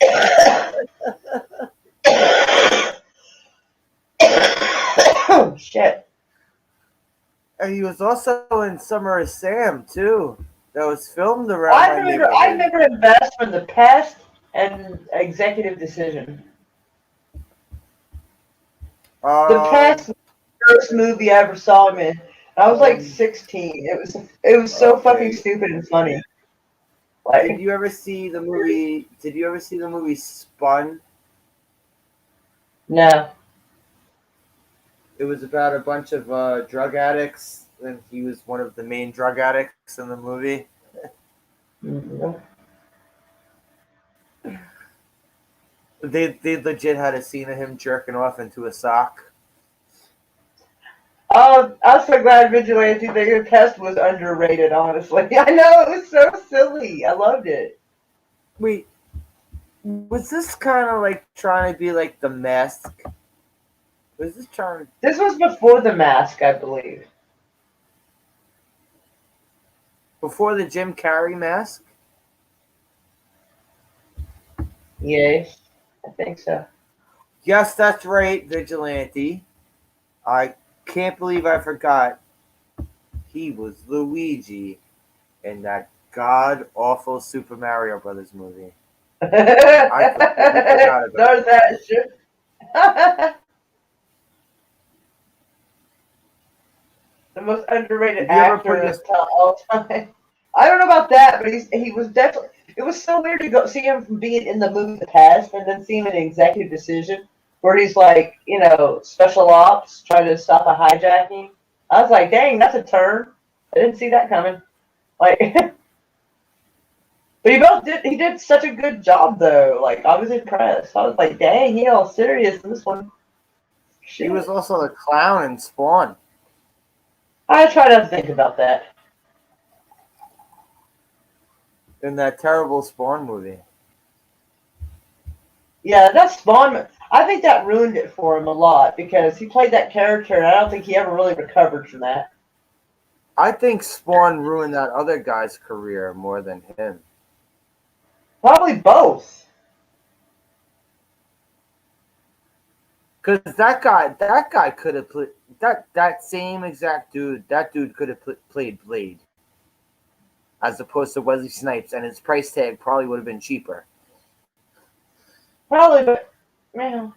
Oh shit. And he was also in Summer of Sam too. That was filmed around I my remember neighborhood. him best from The Pest and Executive Decision. The Pest was the first movie I ever saw him in. I was like 16. It was so fucking Okay. stupid and funny. Did Like, you ever see the movie? Did you ever see the movie Spun? no. It was about a bunch of drug addicts, and he was one of the main drug addicts in the movie. Mhm. They legit had a scene of him jerking off into a sock. Oh, I'm so glad Vigilante The Pest was underrated, honestly. I know, it was so silly. I loved it. Wait, was this kind of like trying to be like The Mask? Was this trying This was before The Mask, I believe. before the Jim Carrey Mask? Yes, I think so. Yes, that's right, Vigilante. I can't believe I forgot. He was Luigi in that god awful Super Mario Brothers movie. I completely forgot about There's that shit. The most underrated Did you ever put actor your of all time. I don't know about that, but he was definitely. It was so weird to go see him from being in the movie The Past and then see him in Executive Decision, where he's like, special ops trying to stop a hijacking. I was like, dang, that's a turn. I didn't see that coming. Like, but he did such a good job though. Like, I was impressed. I was like, dang, he all serious in this one. He Shit. was also the clown in Spawn. I try not to think about that. In that terrible Spawn movie. Yeah, that Spawn. I think that ruined it for him a lot because he played that character, and I don't think he ever really recovered from that. I think Spawn ruined that other guy's career more than him. Probably both. Because that guy could have played that same exact dude. That dude could have played Blade, as opposed to Wesley Snipes, and his price tag probably would have been cheaper. Probably, but man.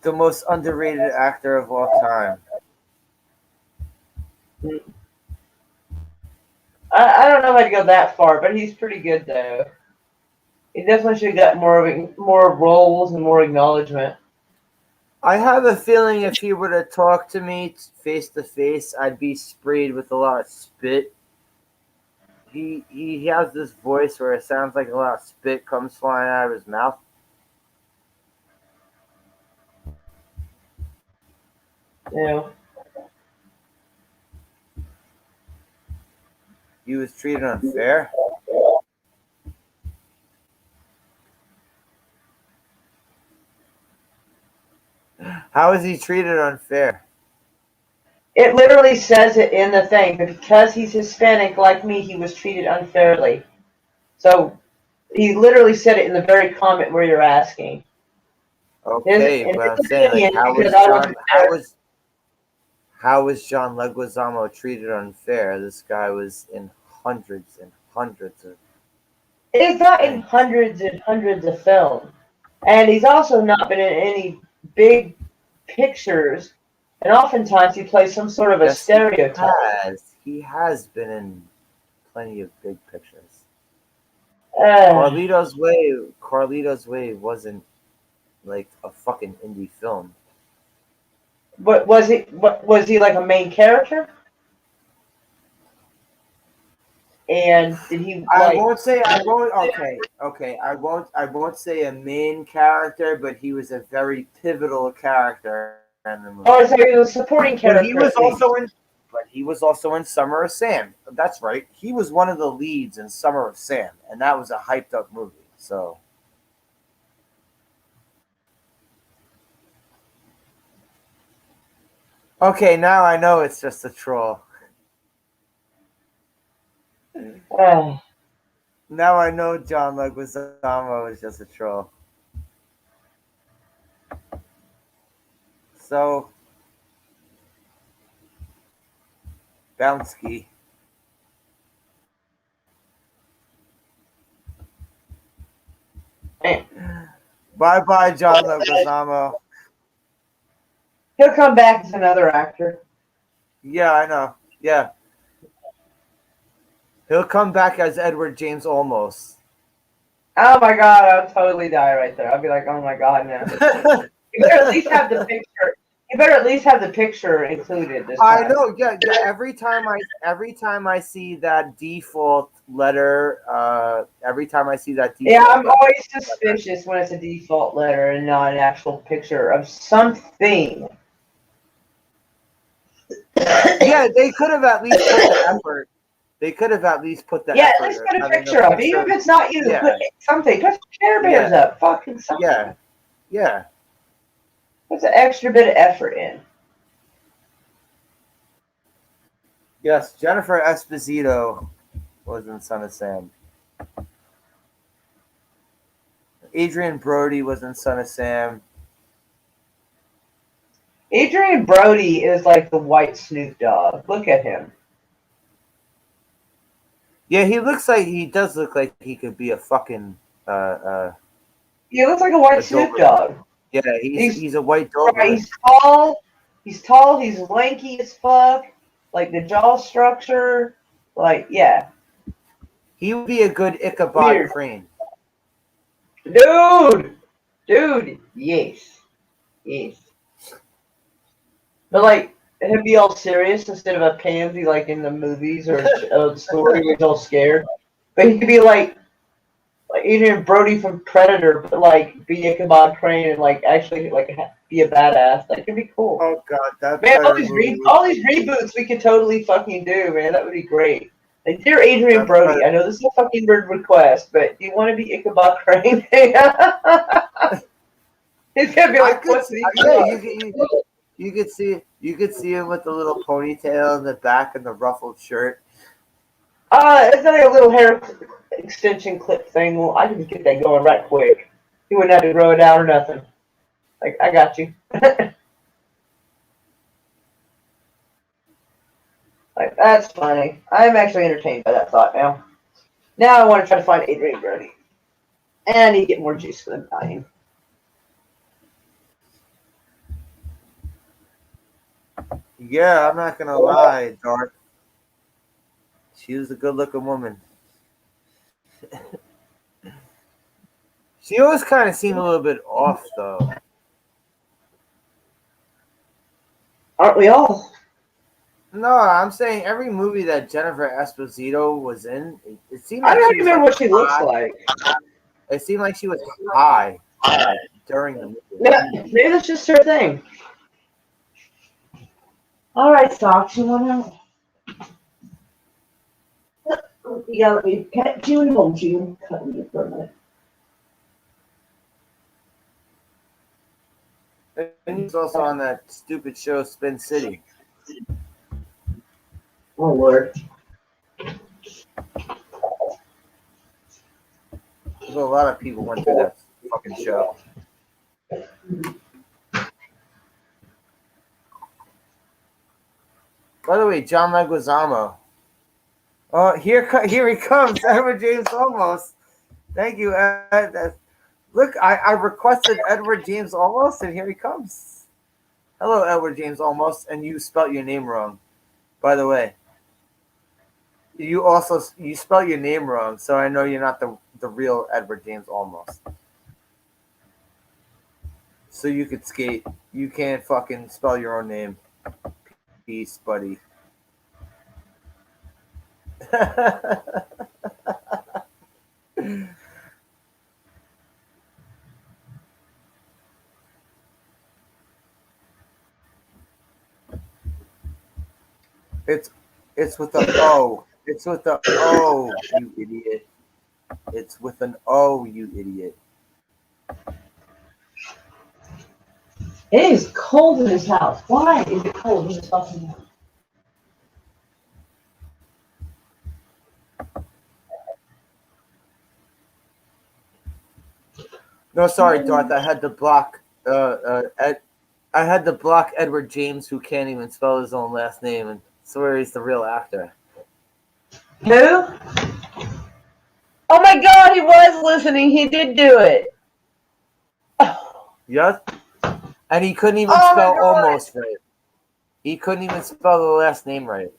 The most underrated actor of all time. I don't know if I'd go that far, but he's pretty good though. He definitely should have got more roles and more acknowledgement. I have a feeling if he were to talk to me face to face, I'd be sprayed with a lot of spit. He has this voice where it sounds like a lot of spit comes flying out of his mouth. Yeah. He was treated unfair. How is he treated unfair? It literally says it in the thing, but because he's Hispanic like me, he was treated unfairly. So he literally said it in the very comment where you're asking. Okay, In but I'm his saying like opinion, because I wasn't there. how was John Leguizamo treated unfair? This guy was in hundreds and hundreds of He's not in things. hundreds and hundreds of films. And he's also not been in any big pictures. And oftentimes he plays some sort of a Yes, he stereotype. has. He has been in plenty of big pictures. Uh, Carlito's Way wasn't like a fucking indie film. but was he like a main character? And did he I like won't say I won't okay. I won't say a main character, but he was a very pivotal character in the movie. or is he a supporting But character at least? he was also in Summer of Sam. That's right. He was one of the leads in Summer of Sam, and that was a hyped up movie. So okay, now I know it's just a troll. Uh, Now I know John Leguizamo is just a troll. So Bouncy. man. Bye bye, John Leguizamo. He'll come back as another actor. Yeah, I know. Yeah. He'll come back as Edward James Olmos. Oh my god, I'll totally die right there. I'll be like, oh my god, no. You better at least have the picture. You better at least have the picture included this I time. know, yeah. Every time I see that default letter, Yeah, I'm always suspicious when it's a default letter and not an actual picture of something. yeah, they could have at least put the effort. They could have at least put the Yeah, effort. let's put a I mean, the picture up. Even picture. if it's not you, Yeah, put something. Put Care Bears yeah, up. Fucking something. yeah, yeah. Put an extra bit of effort in. Yes, Jennifer Esposito was in Son of Sam. Adrian Brody was in Son of Sam. Adrian Brody is like the white Snoop Dogg. Look at him. Yeah, he does look like he could be a fucking uh He looks like a white a Snoop Doberman. Dogg. Yeah, He's he's a white right. Doberman. He's tall. He's tall. He's lanky as fuck. Like the jaw structure. Like yeah, He would be a good Ichabod weird. Crane. Dude. Yes, yes. But like he'd be all serious instead of a pansy like in the movies or a story where he's all scared. But he could be like Adrian Brody from Predator, but like be Ichabod Crane and like actually like be a badass. That could be cool. Oh god, that Man, better movie would all these reboots we could totally fucking do, man. That would be great. Like, dear Adrian that Brody, better, I know this is a fucking weird request, but do you want to be Ichabod Crane? He's gonna be I like, could what's the yeah, Ichabod? you could see him with the little ponytail in the back and the ruffled shirt. It's like a little hair extension clip thing. Well, I can just get that going right quick. You wouldn't have to grow it out or nothing. Like, I got you. Like, that's funny. I'm actually entertained by that thought now. Now I want to try to find Adrian Brody. And I need to get more juice for them dying. Yeah, I'm not gonna lie, Dark. She was a good looking woman. She always kind of seemed a little bit off though. Aren't we all? No, I'm saying every movie that Jennifer Esposito was in, it seemed I like don't she was remember like what she looks high. like. It seemed like she was high during the movie. Yeah, maybe that's just her thing. All right, Socks, you want to? You gotta let me cut you and hold you. Cut me for a minute. And he's also on that stupid show Spin City. Oh Lord. There's a lot of people went through that fucking show. By the way, John Leguizamo. Oh, here he comes, Edward James Olmos. Thank you, Ed. Look, I requested Edward James Olmos, and here he comes. Hello, Edward James Olmos, and you spelt your name wrong, by the way. You spelled your name wrong, so I know you're not the real Edward James Olmos. So you could skate. You can't fucking spell your own name. Peace, buddy. It's with the O. It's with the O, you idiot. It's with an O, you idiot. It is cold in this house. Why is it cold in this fucking house? No, sorry, Darth. I had to block. I had to block Edward James, who can't even spell his own last name, and swear he's the real actor. Who? Oh my God, he was listening. He did do it. Yes, and he couldn't even spell almost right. He couldn't even spell the last name right.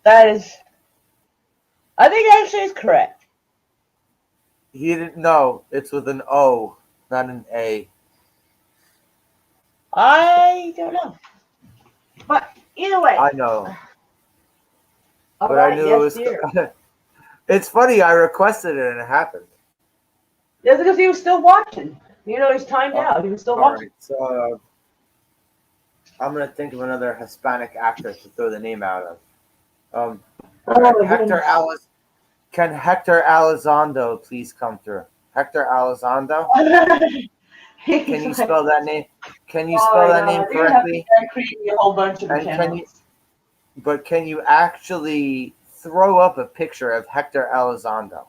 That is, I think actually is correct. He didn't know. It's with an O, not an A. I don't know. But either way. I know. All But right, I knew yes, it dear. was. It's funny. I requested it and it happened. That's because he was still watching. You know, he's timed out. He was still All watching. right, so I'm gonna think of another Hispanic actor to throw the name out of. All right, Can Hector Elizondo please come through? Hector Elizondo. Can you spell that name? Can you spell that name correctly? Creating a whole bunch of accounts. Can you actually throw up a picture of Hector Elizondo?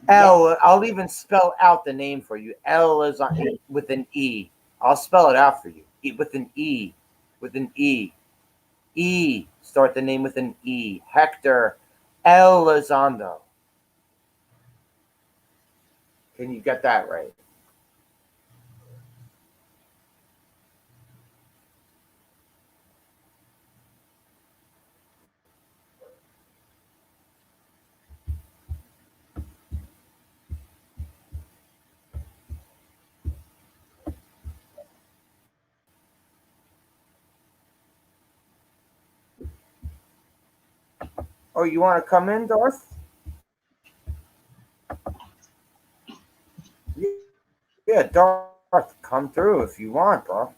I'll even spell out the name for you. Elizondo with an E. I'll spell it out for you. With an E. With an E. E. Start the name with an E. Hector Elizondo. Can you get that right? Oh, you want to come in, Darth? Yeah, Darth, come through if you want, bro.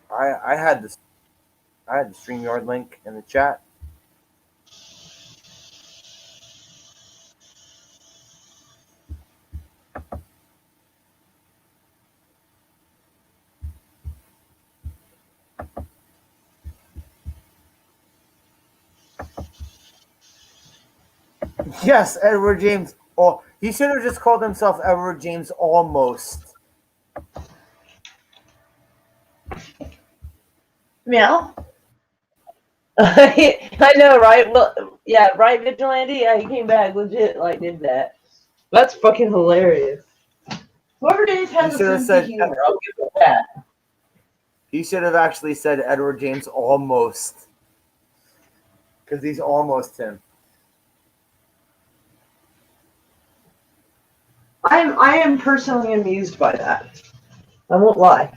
I had the StreamYard link in the chat. Yes, Edward James. Oh, he should have just called himself Edward James Almost. Meow. I know, right? Well, yeah, right, Vigilante? Yeah, he came back legit, like, did that. That's fucking hilarious. Whoever did has a sense of humor. I'll give it that. He should have actually said Edward James Almost. Because he's almost him. I am personally amused by that. I won't lie.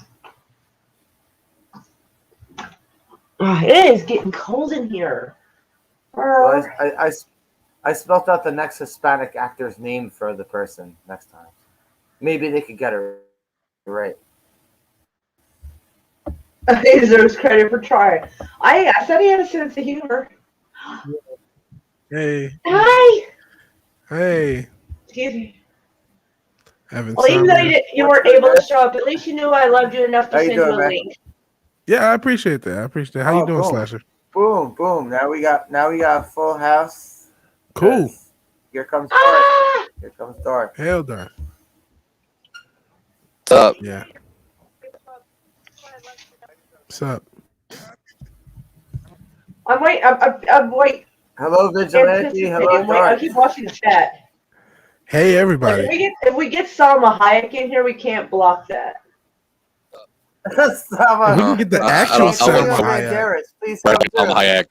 It is getting cold in here. Well, I spelt out the next Hispanic actor's name for the person next time. Maybe they could get it right. He deserves credit for trying. I said he had a sense of humor. Hey, Hi. hey, Excuse me. having Well, even though insomnia. you weren't able to show up, at least you knew I loved you enough to How you send you doing, a man? link. Yeah, I appreciate that. I appreciate that. How you Oh, doing, boom. Slasher? Boom. Now we got a full house. Cool. Here comes Dark. Ah! Here comes Dark. Hell done. What's up? Yeah. What's up? I'm waiting. I'm waiting. Hello, Vigilante. Hello, I Dark. keep watching the chat. Hey, If everybody. we get Salma Hayek in here, we can't block that. If we can get the I actual don't- I wouldn't Salma put- Hayek, Please come Tom through. Hayek.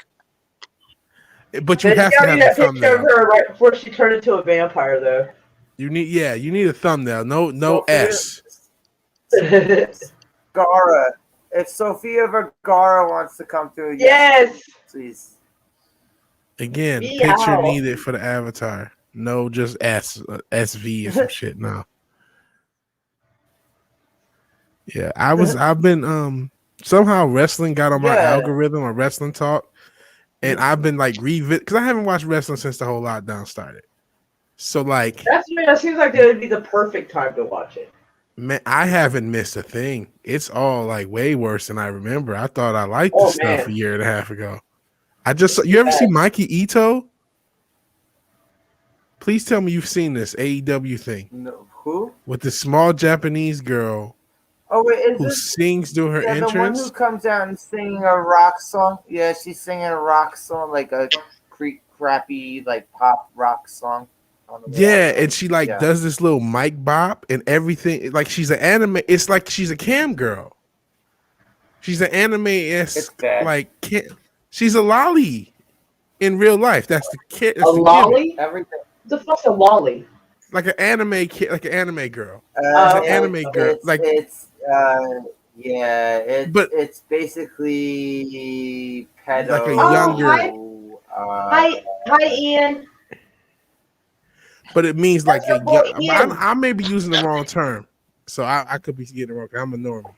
but you There's have to gotta have be a that picture of thumbnail. her right before she turned into a vampire, though. You need a thumbnail. No Sophia- S. Vergara. If Sophia Vergara wants to come through, Yes. please. Again, Meow. picture needed for the avatar. No, just S, SV or some shit. No. Yeah, I've been somehow wrestling got on my Yeah. algorithm or wrestling talk, and I've been like because I haven't watched wrestling since the whole lockdown started. So like, That seems like it would be the perfect time to watch it. man, I haven't missed a thing. It's all like way worse than I remember. I thought I liked Oh, the stuff man. a year and a half ago. You ever see Mikey Ito? Please tell me you've seen this AEW thing No, who? with the small Japanese girl Oh wait, is who this sings during her the one who entrance. comes out and singing a rock song? Yeah, she's singing a rock song, like a crappy like pop rock song. on the way Yeah, out. and she like Yeah. does this little mic bop and everything. Like she's an anime. It's like she's a cam girl. She's an anime It's bad. she's a lolly in real life. That's the kid. A lolly? Everything. What the fuck's a lolly? Like an anime kid, like an anime girl. Oh, She's an anime girl. Like It's basically pedo. Like a younger- Hi, Ian. but it means like That's a your boy young. Ian. I may be using the wrong term, so I could be getting it wrong. I'm a normie.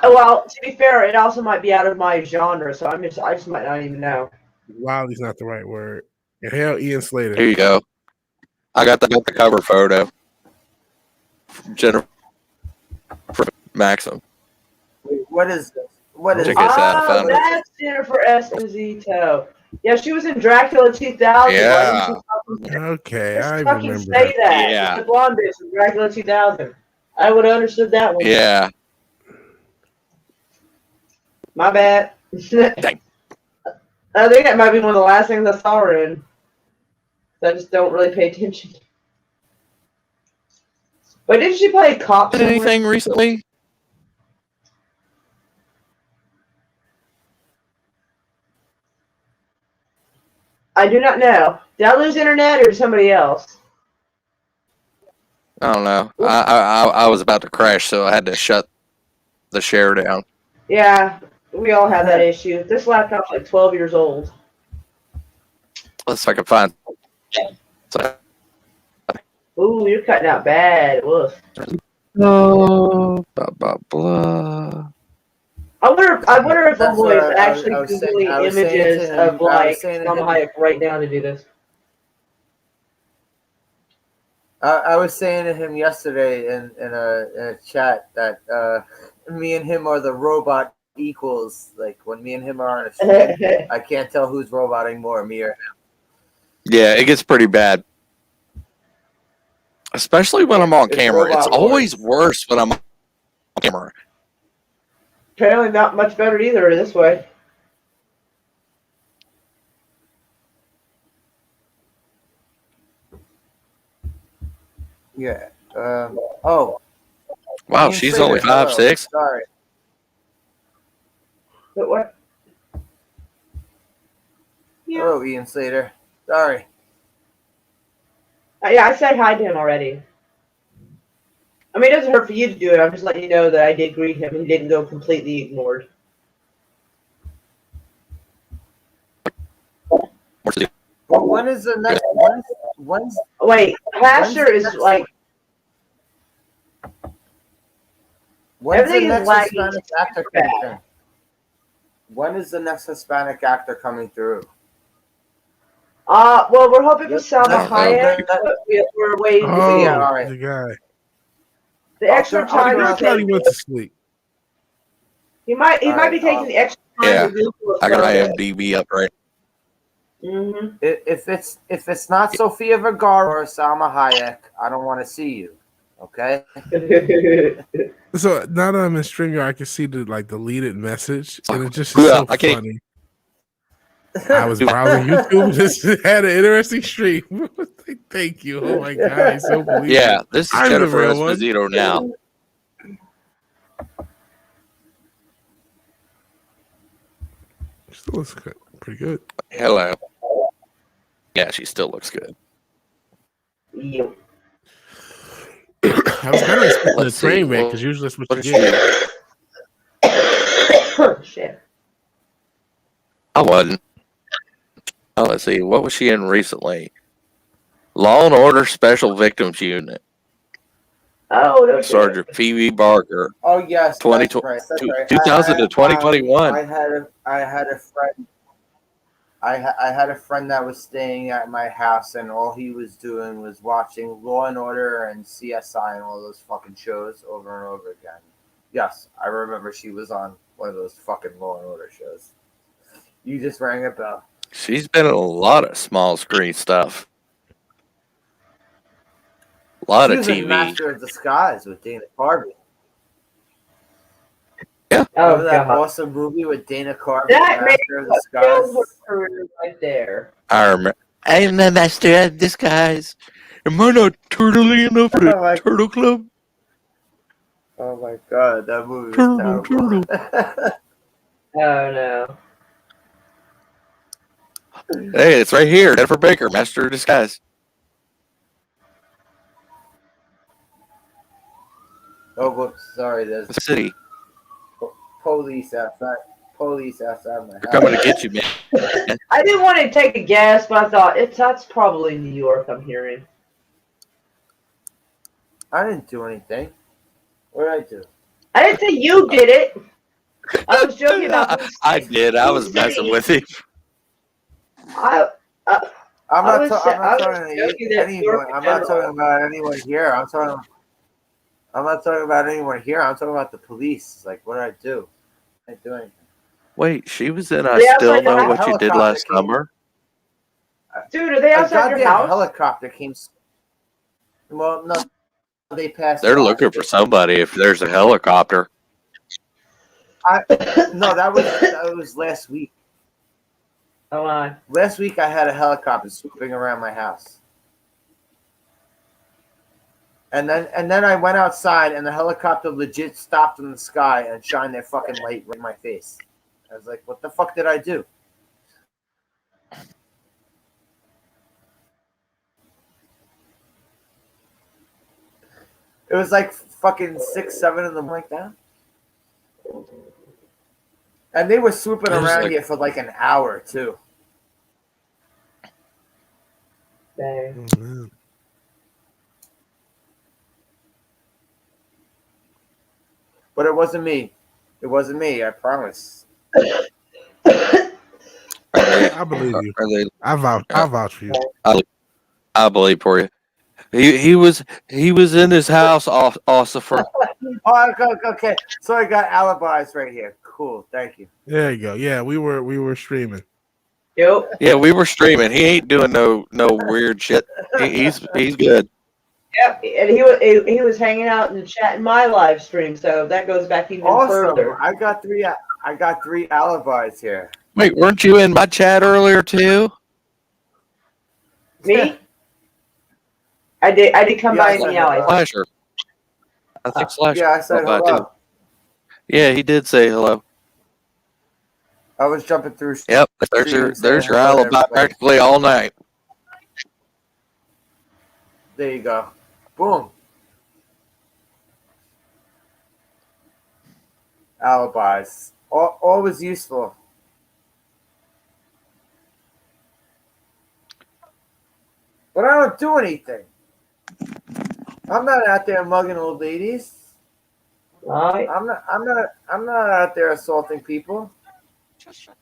Well, to be fair, it also might be out of my genre, so I just might not even know. Lolly's not the right word. And hell, Ian Slater. Here you go. I got the cover photo. Jennifer Maxim. Wait, what is this? What is Check this? this out, I found it. That's Jennifer Esposito. Yeah, she was in Dracula 2000. Yeah. Okay, I fucking remember say that. that. Yeah. She's the blonde bitch in Dracula 2000. I would have understood that one. Yeah. My bad. Dang. I think that might be one of the last things I saw her in. I just don't really pay attention. But didn't she play a cop? Did anything recently? I do not know. Did I lose internet or somebody else? I don't know. I was about to crash, so I had to shut the share down. Yeah, we all have that issue. This laptop's like 12 years old. Let's see if I can find. So, Ooh, you're cutting out bad. Woof. blah blah blah. I wonder if That's I'm what I actually was saying- googling I was saying to images him- of I was like saying to Salma him- Hayek right now to do this. I was saying to him yesterday in a chat that me and him are the robot equals. Like when me and him are on a stream, I can't tell who's roboting more, me or him. Yeah, it gets pretty bad. Especially when I'm on It's camera. It's robot always wars. worse when I'm on camera. Apparently not much better either this way. Yeah. Oh. Wow, Ian she's Slater, only hello. 5'6". Sorry. But what? Hello, Ian Slater. Sorry. Yeah, I said hi to him already. I mean, it doesn't hurt for you to do it. I'm just letting you know that I did greet him. He didn't go completely ignored. But when is the next? When's Wait, Pastor is next- like when's the everything is next lagging. Hispanic actor coming through? When is the next Hispanic actor coming through? Well, we're hoping for Yep. Salma No, Hayek. no. But we're waiting to Oh, see. yeah, all right. the guy. The extra I'll time do I he's it. thought he taking. went to sleep. He might be Alright, taking the extra time Yeah. to Google I got a IMDb up right. Mm-hmm. If it's not Sofia Vergara or Salma Hayek, I don't want to see you. Okay. So now that I'm in Stringer, I can see the deleted message, and it just is Yeah, so I can't- funny. I was browsing YouTube and just had an interesting stream. Thank you. Oh my god, he's so believable. Yeah, this is I'm the Jennifer real one. Esposito now. Still looks good. Pretty good. Hello. Yeah, she still looks good. Yep. I was kind of expecting a Let's see, train wreck what- because usually that's what What you is she? get. Shit. I wasn't. Oh, let's see. What was she in recently? Law and Order Special Victims Unit. Oh, no shit. Sergeant Phoebe Barker. Oh yes, 20 that's right. That's right. 2000 to 2021. I had a friend. I had a friend that was staying at my house, and all he was doing was watching Law and Order and CSI and all those fucking shows over and over again. Yes, I remember she was on one of those fucking Law and Order shows. You just rang a bell. She's been in a lot of small screen stuff. A lot She of was in TV. Master of Disguise with Dana Carvey. Oh, Remember that God. awesome movie with Dana Carvey, That made Master of Killed her Disguise? career right there. I remember. I'm the master of disguise. Am I not turtly enough for the Like- Turtle Club? Oh my god, that movie was Turtle, terrible. Oh, no. Hey, it's right here. Jennifer Baker, Master of Disguise. Oh, whoops, sorry, there's The city. police outside. Police outside my They're house. coming to get you, man. I didn't want to take a guess, but I thought that's probably New York I'm hearing. I didn't do anything. What did I do? I didn't say you did it. I was joking about I did. I was messing with him. I I'm I not, was I'm not joking talking that to New York anyone. in I'm not general. talking about anyone here. I'm not talking about anyone here. I'm talking about the police. Like, what did I do? I didn't do anything. Wait, she was in I Yeah, Still but Know a What You Did helicopter Last came- Summer? Dude, are they A outside your goddamn house? helicopter came. Well, no, they passed. They're by. looking for somebody if there's a helicopter. No, that was last week. Oh my. Last week I had a helicopter swooping around my house. And then I went outside and the helicopter legit stopped in the sky and shined their fucking light right in my face. I was like, what the fuck did I do? It was like fucking 6, 7 in the morning like that. And they were swooping It was around like- here for like an hour too. Dang. Oh, man. But it wasn't me. It wasn't me, I promise. I believe you. Are they, I vouch for you. I believe for you. He was in his house also for Oh, okay. So I got alibis right here. Cool, thank you. There you go. Yeah, we were streaming. Yep. yeah, we were streaming. He ain't doing no weird shit. He's good. Yep. And he was hanging out in the chat in my live stream, so that goes back even Awesome. further. I got three alibis here. Wait, weren't you in my chat earlier too? Me? I did come Yeah, by I in said the alley. hello. Slasher. I think Slasher. Yeah, I said stopped by, hello. too. Yeah, he did say hello. I was jumping through. Yep, there's your Hello, alibi everybody. practically all night. There you go. Boom. Alibis. Always useful. But I don't do anything. I'm not out there mugging old ladies. Right? I'm not out there assaulting people.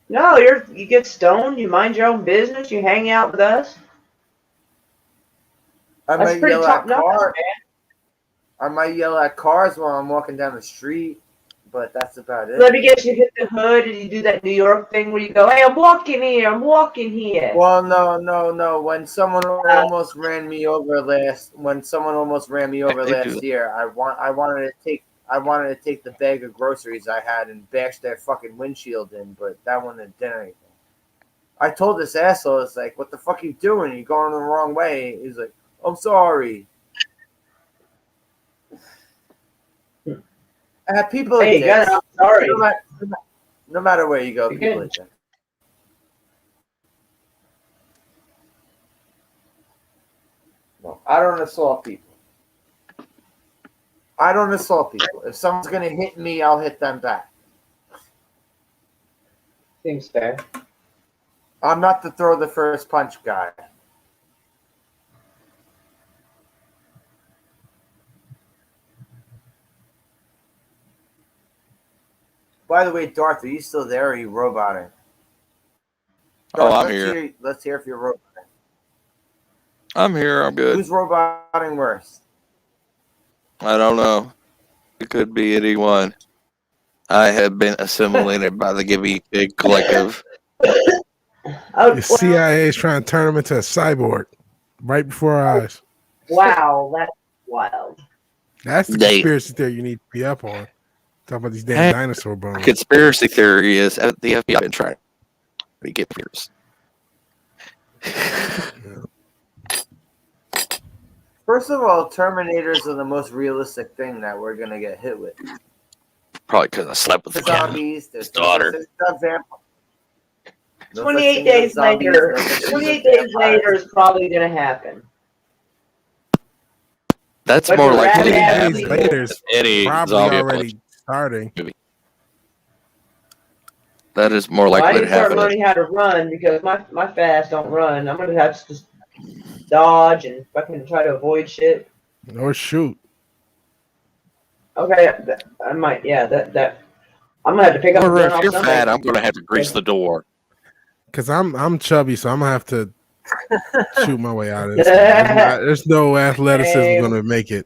No, you get stoned. You mind your own business. You hang out with us. I That's might pretty yell top at notch, cars. man. I might yell at cars while I'm walking down the street, but that's about it. Let me guess, you hit the hood and you do that New York thing where you go, "Hey, I'm walking here. I'm walking here." Well, no. When someone almost ran me over last year, I wanted to take the bag of groceries I had and bash their fucking windshield in, but that one didn't do anything. I told this asshole, it's like, what the fuck are you doing? You're going the wrong way. He's like, I'm sorry. I have people. Hey, you got I'm sorry. No matter where you go, You people can- are dicks. No, I don't assault people. If someone's gonna hit me, I'll hit them back. Seems fair. I'm not the throw the first punch guy. By the way, Darth, are you still there or are you roboting? Oh, Darth, I'm here. Let's hear if you're roboting. I'm here. I'm good. Who's roboting worse? I don't know. It could be anyone. I have been assimilated by the Gibby Big Collective. The CIA is trying to turn him into a cyborg right before our eyes. Wow, that's wild. That's the conspiracy theory you need to be up on. Talk about these damn dinosaur bones. Conspiracy theory is the FBI been trying to get years. First of all, Terminators are the most realistic thing that we're gonna get hit with. Probably because I slept with the cat. Zombies, there's daughter. No such thing as 28 days zombies, later. no such thing as 28 days vampires. later is probably going to happen. That's But more you're likely to rather happen. days have later is Any probably zombie already starting. That is more Well, I likely need to to start happen. learning how to run because my fast don't run. I'm going to have to just dodge and fucking try to avoid shit. Or shoot. Okay, I might, yeah, that. I'm going to have to pick up Or the gun if off you're somebody. fat, I'm going to have to grease the door. Because I'm chubby, so I'm going to have to shoot my way out of this. There's no athleticism going to make it.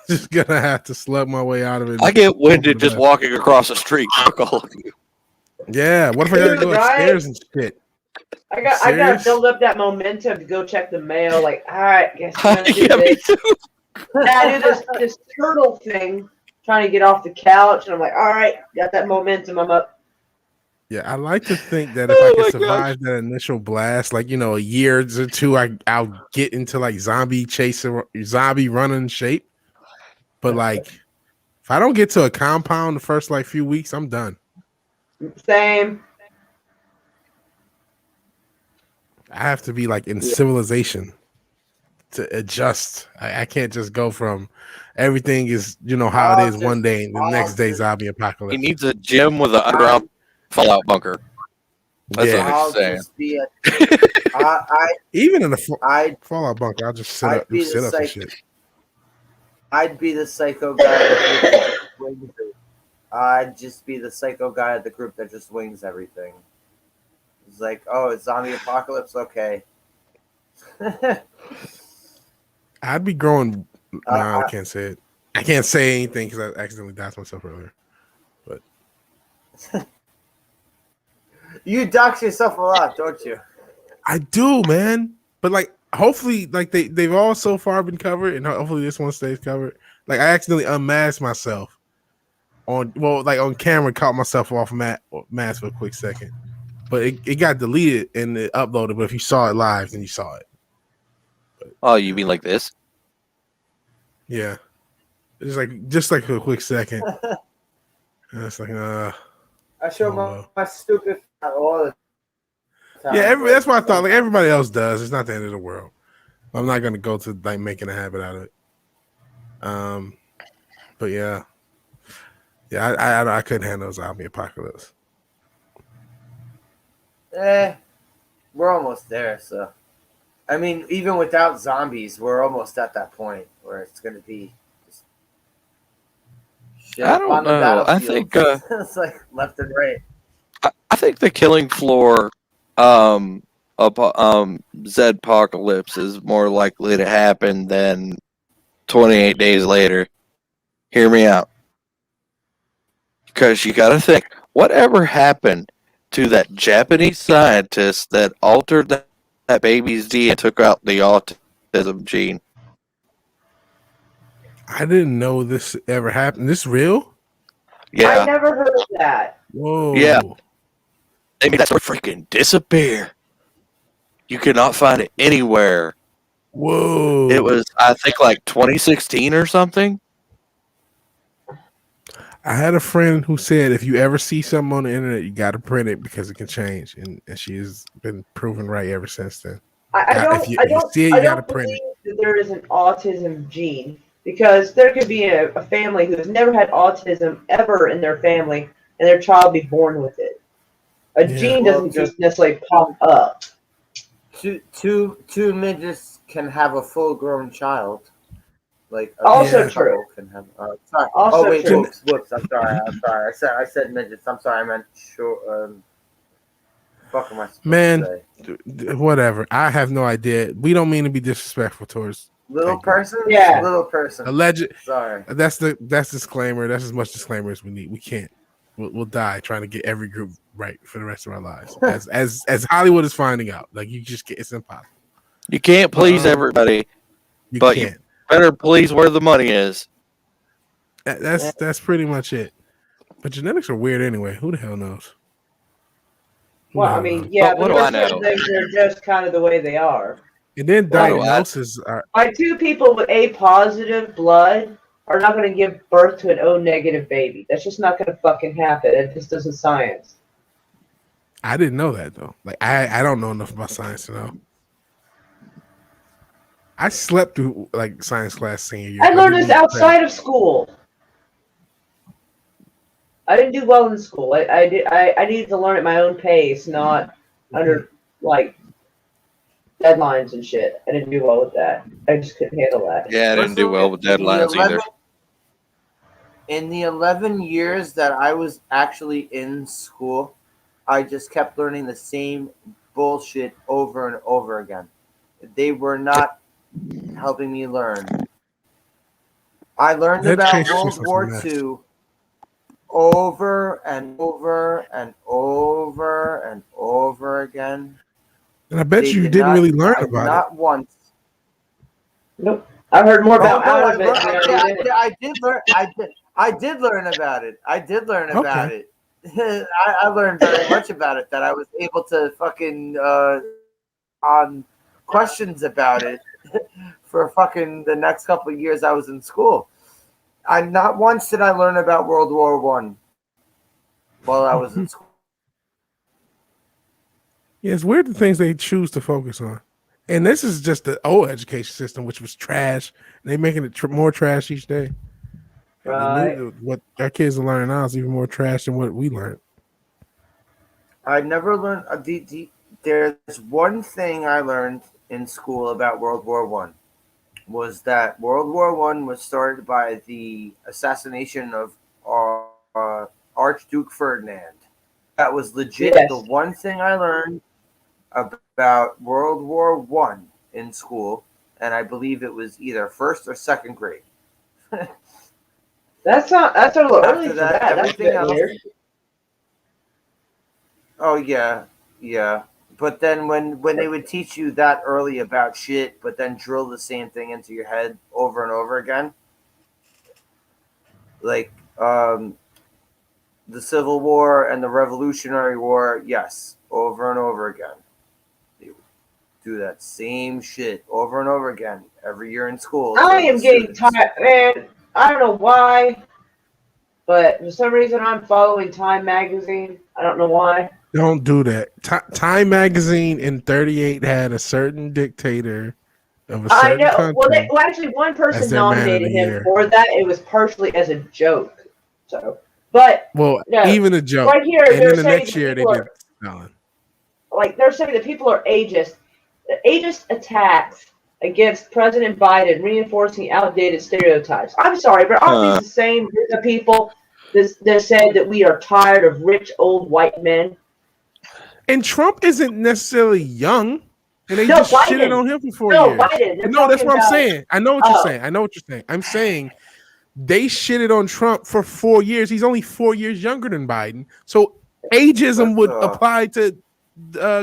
Just going to have to slug my way out of it. I get winded just walking across the street. Fuck all of you. Yeah, what if I got to go Right? upstairs and shit? I got to build up that momentum to go check the mail. Like, all right, guess I'm going to do Yeah, me this. too. I do this turtle thing, trying to get off the couch, and I'm like, all right, got that momentum. I'm up. Yeah, I like to think that if I can survive that initial blast, like, a year or two, I'll get into like zombie running shape. But like, if I don't get to a compound the first like few weeks, I'm done. Same. I have to be like in civilization to adjust. I can't just go from everything is how it is one day and the next day zombie apocalypse. He needs a gym with an underground fallout bunker. That's what I'll he's saying. just be a, Even in the fallout bunker, I'll just sit up and shit. I'd be the psycho guy. I'd just be the psycho guy of the group that just wings everything. It's like, oh, it's zombie apocalypse. Okay. I'd be growing. No, I can't say it. I can't say anything because I accidentally doxed myself earlier. But you dox yourself a lot, don't you? I do, man. But like, hopefully, like they've all so far been covered, and hopefully this one stays covered. Like, I accidentally unmasked myself on camera, caught myself off mask for a quick second, but it got deleted and it uploaded. But if you saw it live, then you saw it. Oh, you mean like this? Yeah, it's just like a quick second. And it's like I show my stupid all the time. Yeah, that's what I thought. Like everybody else does. It's not the end of the world. I'm not gonna go to like making a habit out of it. But yeah, Yeah, I couldn't handle zombie apocalypse. We're almost there. So, I mean, even without zombies, we're almost at that point where it's going to be just shit I up don't on the know. I battlefield. think It's like left and right. I think the killing floor Zedpocalypse is more likely to happen than 28 days later. Hear me out. Because you got to think, whatever happened to that Japanese scientist that altered that baby's DNA and took out the autism gene? I didn't know this ever happened. This real? I Yeah, never heard of that. Whoa. Yeah. They made that story freaking disappear. You cannot find it anywhere. Whoa. It was, I think, like 2016 or something. I had a friend who said if you ever see something on the internet, you got to print it because it can change, and she has been proven right ever since then. I If you see it, you got to print believe it. that there is an autism gene because there could be a family who has never had autism ever in their family, and their child be born with it. A Yeah. gene Well, doesn't just necessarily pop up. Two midgets can have a full-grown child. Like Also Yeah. true. Can have. Sorry. Also Oh wait, true. whoops. I'm sorry. I said midgets. I'm sorry. I meant sure. Fuck am I supposed Man, to say? whatever. I have no idea. We don't mean to be disrespectful towards Little like, person. Yeah. Little person. alleged. Sorry. That's disclaimer. That's as much disclaimer as we need. We can't. We'll die trying to get every group right for the rest of our lives. As Hollywood is finding out, like you just get, it's impossible. You can't please everybody, You but can't. you better please where the money is. That's pretty much it. But genetics are weird anyway. Who the hell knows? Who the Well, I hell mean, knows? yeah, But what but do there I are certain know? things that are just kind of the way they are. And then What do I- diagnosis are Like two people with A positive blood are not going to give birth to an O negative baby. That's just not going to fucking happen. It just isn't science. I didn't know that though. Like I don't know enough about science to know. I slept through like science class senior year. I learned this outside of school. I didn't do well in school. I needed to learn at my own pace, not under like deadlines and shit. I didn't do well with that. I just couldn't handle that. Yeah, I didn't do well with deadlines either. In the 11 years that I was actually in school, I just kept learning the same bullshit over and over again. They were not helping me learn. I learned about World War II over and over and over and over again. And I bet you didn't really learn about it. Not once. Nope. I heard more about I did learn about it. I did learn about it. I learned very much about it. That I was able to fucking on questions about it for fucking the next couple of years I was in school. Not once did I learn about World War I while I was in school. Yeah, it's weird the things they choose to focus on. And this is just the old education system, which was trash. They're making it more trash each day. Right. What our kids are learning now is even more trash than what we learned. I never learned. There's one thing I learned in school about World War I was that World War I was started by the assassination of Archduke Ferdinand. That was legit the one thing I learned about World War I in school, and I believe it was either first or second grade. That's a little early for that. That's a bit weird. Oh yeah. But then when they would teach you that early about shit, but then drill the same thing into your head over and over again, like the Civil War and the Revolutionary War, yes, over and over again. They would do that same shit over and over again every year in school. I am getting tired, man. I don't know why, but for some reason I'm following Time magazine. I don't know why. Don't do that. Time magazine in 38 had a certain dictator of a certain country. Well, actually, one person nominated him for that. It was partially as a joke. So But Well, no, even a joke. right here And they're then the saying next that year they people did are Stalin. like they're saying that people are ageist. The ageist attacks against President Biden reinforcing outdated stereotypes. I'm sorry, but aren't these the same group of people that said that we are tired of rich old white men? And Trump isn't necessarily young. And they No, just shitted Biden. on him for 4 No, years. Biden. They're No, that's talking what I'm about. saying. I know what you're Oh, saying. I know what you're saying. I'm saying they shitted on Trump for 4 years. He's only 4 years younger than Biden. So ageism First would of all, apply to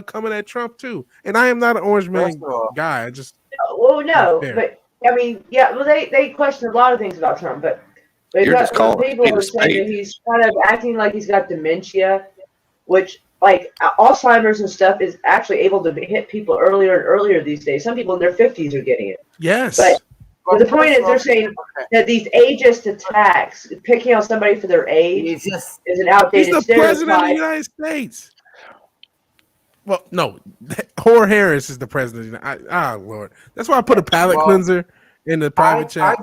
coming at Trump too. And I am not an orange first man of all, guy. I just well, not no, fair. but I mean, yeah. Well, they question a lot of things about Trump, but You're just calling a people spade are a saying that spade. he's kind of acting like he's got dementia, which like Alzheimer's and stuff is actually able to hit people earlier and earlier these days. Some people in their 50s are getting it. Yes. But the point first is, of they're all, saying okay, that these ageist attacks, picking on somebody for their age, he's just is an He's outdated the president of the stereotype. United States. Well, no, Whore Harris is the president. Lord, that's why I put a palate well. cleanser in the private chat.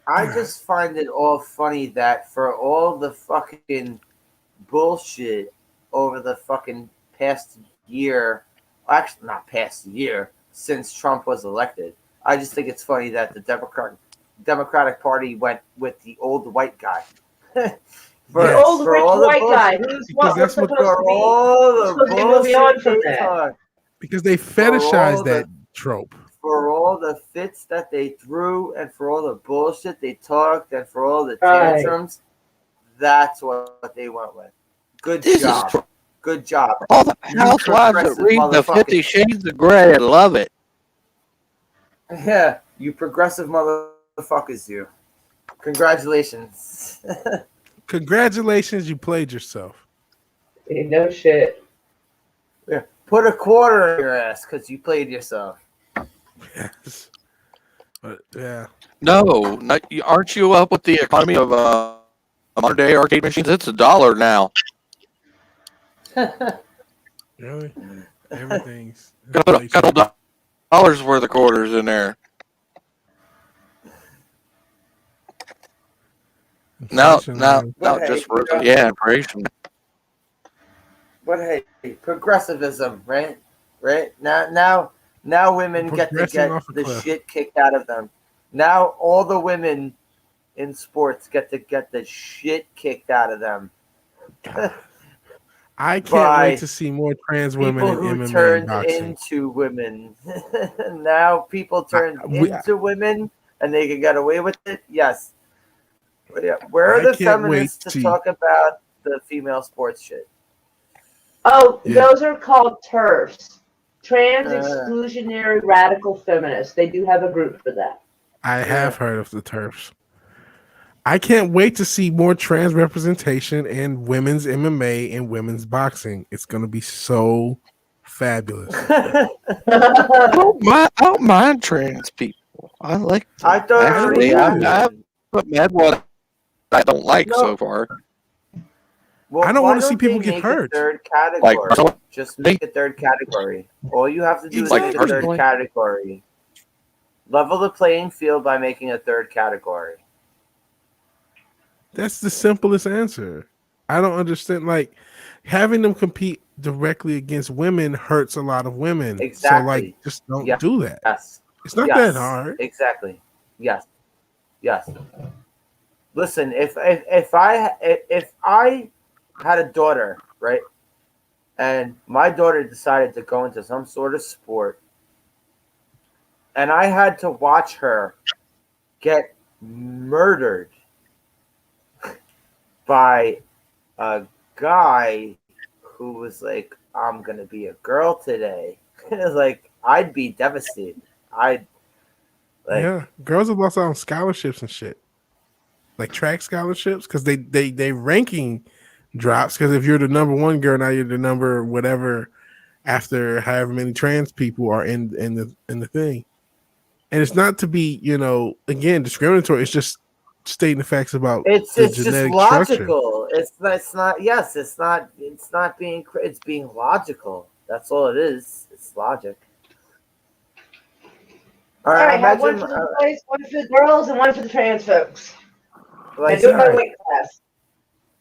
I just find it all funny that for all the fucking bullshit over the fucking past year, actually not past year, since Trump was elected, I just think it's funny that the Democratic Party went with the old white guy. The Yes. old for rich all the white guy bullshit, who's Because what we're that's what supposed to for be. all We're the supposed to be moving bullshit on from they that. talk, because they for fetishize all that the trope. for all the fits that they threw and for all the bullshit they talked and for all the Right. tantrums, that's what they went with. Good This is job. for Good job. all the You housewives that progressive read the motherfuckers. 50 Shades of Grey and love it. Yeah, you progressive motherfuckers, you. Congratulations. Congratulations, you played yourself. No shit. Yeah, put a quarter in your ass because you played yourself. Yes. But yeah. No, aren't you up with the economy of modern day arcade machines? It's $1 now. Really? Everything's Gotta put a inflation. couple dollars worth of quarters in there. No, Inflation, man. But hey, just inflation. but hey, progressivism, right? Right now, women get to Progressing get off a the cliff. shit kicked out of them. Now all the women in sports get to get the shit kicked out of them. I can't by wait to see more trans women people in who MMA and turned boxing. into women. Now people turned into women and they can get away with it. Yes. But yeah, where are I the can't wait feminists to to see. talk about the female sports shit? Oh, Yeah. those are called TERFs. Trans Uh. Exclusionary Radical Feminists. They do have a group for that. I have heard of the TERFs. I can't wait to see more trans representation in women's MMA and women's boxing. It's going to be so fabulous. I don't mind trans people. I like them. I thought Actually, I I haven't met one I don't like so far. Well, I don't why want to see people they get make hurt. a third category? Like, Just make a third category. All you have to do is make a third Exactly. category. Level the playing field by making a third category. That's the simplest answer. I don't understand. Like, having them compete directly against women hurts a lot of women. Exactly. So, like, just don't do that. Yes. It's not that hard. Exactly. Yes. Yes. Listen, if I had a daughter, right, and my daughter decided to go into some sort of sport, and I had to watch her get murdered by a guy who was like, I'm gonna be a girl today. Like, I'd be devastated. Yeah, girls have lost out on scholarships and shit, like track scholarships, because they ranking drops. Because if you're the number one girl, now you're the number whatever after however many trans people are in the thing. And it's not to be, again, discriminatory. It's just stating the facts about it's the just genetic logical. Structure. It's being logical. That's all it is. It's logic. All right, have one for the boys, one for the girls, and one for the trans folks. Like, and do it by weight class.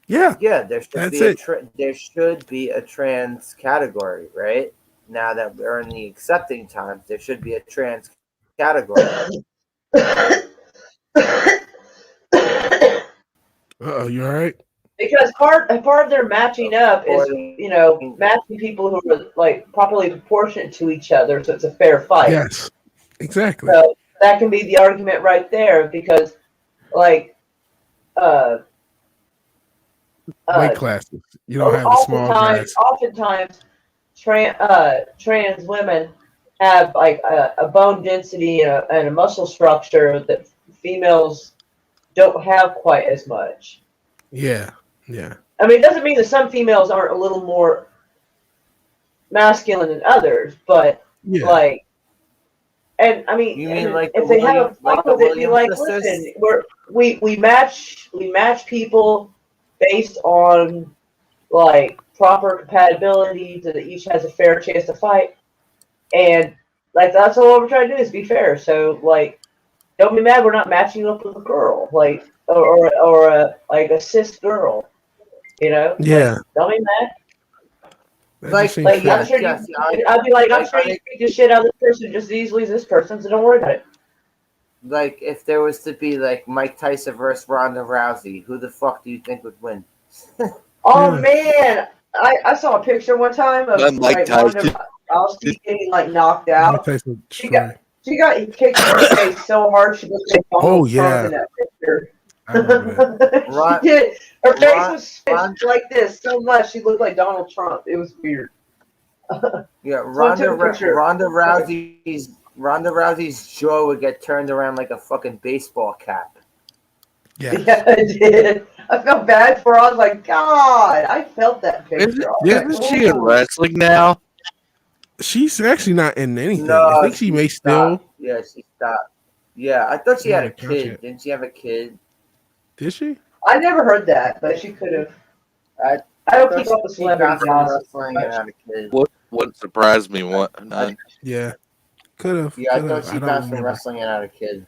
Yeah, Yeah, there should that's be it. there should be a trans category, right? Now that we're in the accepting times, there should be a trans category. Uh-oh, you all right? Because part of their matching up is, According- matching people who are like properly proportionate to each other, so it's a fair fight. Yes, exactly. So that can be the argument right there, because like Weight uh, classes. You don't have the small guys. oftentimes trans women have like a bone density and a muscle structure that females don't have quite as much. Yeah, yeah. I mean, it doesn't mean that some females aren't a little more masculine than others, but Yeah. like, and I mean, You mean like if the they have a William- like problem the with it, be like, Williams sisters? listen, we match people based on like proper compatibility, so that each has a fair chance to fight, and like that's all we're trying to do is be fair. So like, don't be mad we're not matching you up with a girl, like or like a cis girl, Yeah. Like, don't be mad. That Like- just seems like, fair. I'm sure yes, I'd be like, I'm like, sure you beat the shit out of this person just as easily as this person, so don't worry about it. Like if there was to be like Mike Tyson versus Ronda Rousey, who the fuck do you think would win? Oh Yeah. man, I saw a picture one time of Mike like Tyson. Ronda Rousey getting like knocked Mike out. Tyson She got- destroyed. She got kicked in the face so hard she looked like Donald Oh, yeah. Trump in that picture. I remember that. Ron- She did. Her face Ron- was stitched like this so much she looked like Donald Trump. It was weird. Yeah, I took a picture. Ronda Rousey's jaw would get turned around like a fucking baseball cap. Yeah. Yeah, I did. I felt bad for her. I was like, God, I felt that picture. Yeah. Isn't she in wrestling now? She's actually not in anything. No, I think she may still. stopped. Yeah, she stopped. Yeah, I thought she had a Yeah, kid. gotcha. Didn't she have a kid? Did she? I never heard that, but she could have. I I don't thought keep up with she got celebrity from gossip. wrestling and had a kid. Wouldn't surprise me. None. Yeah. Could have. Yeah, I thought she don't got from remember. wrestling and had a kid.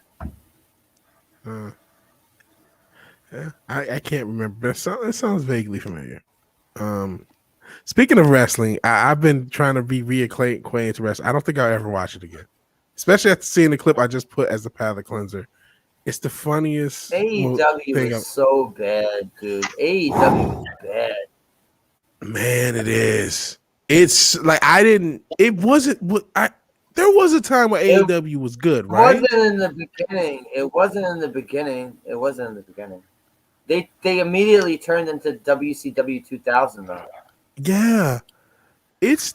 Yeah, I can't remember. It sounds vaguely familiar. Speaking of wrestling, I've been trying to be reacquainted to wrestling. I don't think I'll ever watch it again, especially after seeing the clip I just put as the palate cleanser. It's the funniest AEW thing. was so bad, dude. AEW was bad. Man, it is. It's like it wasn't what I. There was a time where AEW was good, right? It wasn't in the beginning. It wasn't in the beginning. They immediately turned into WCW 2000 though. Yeah. It's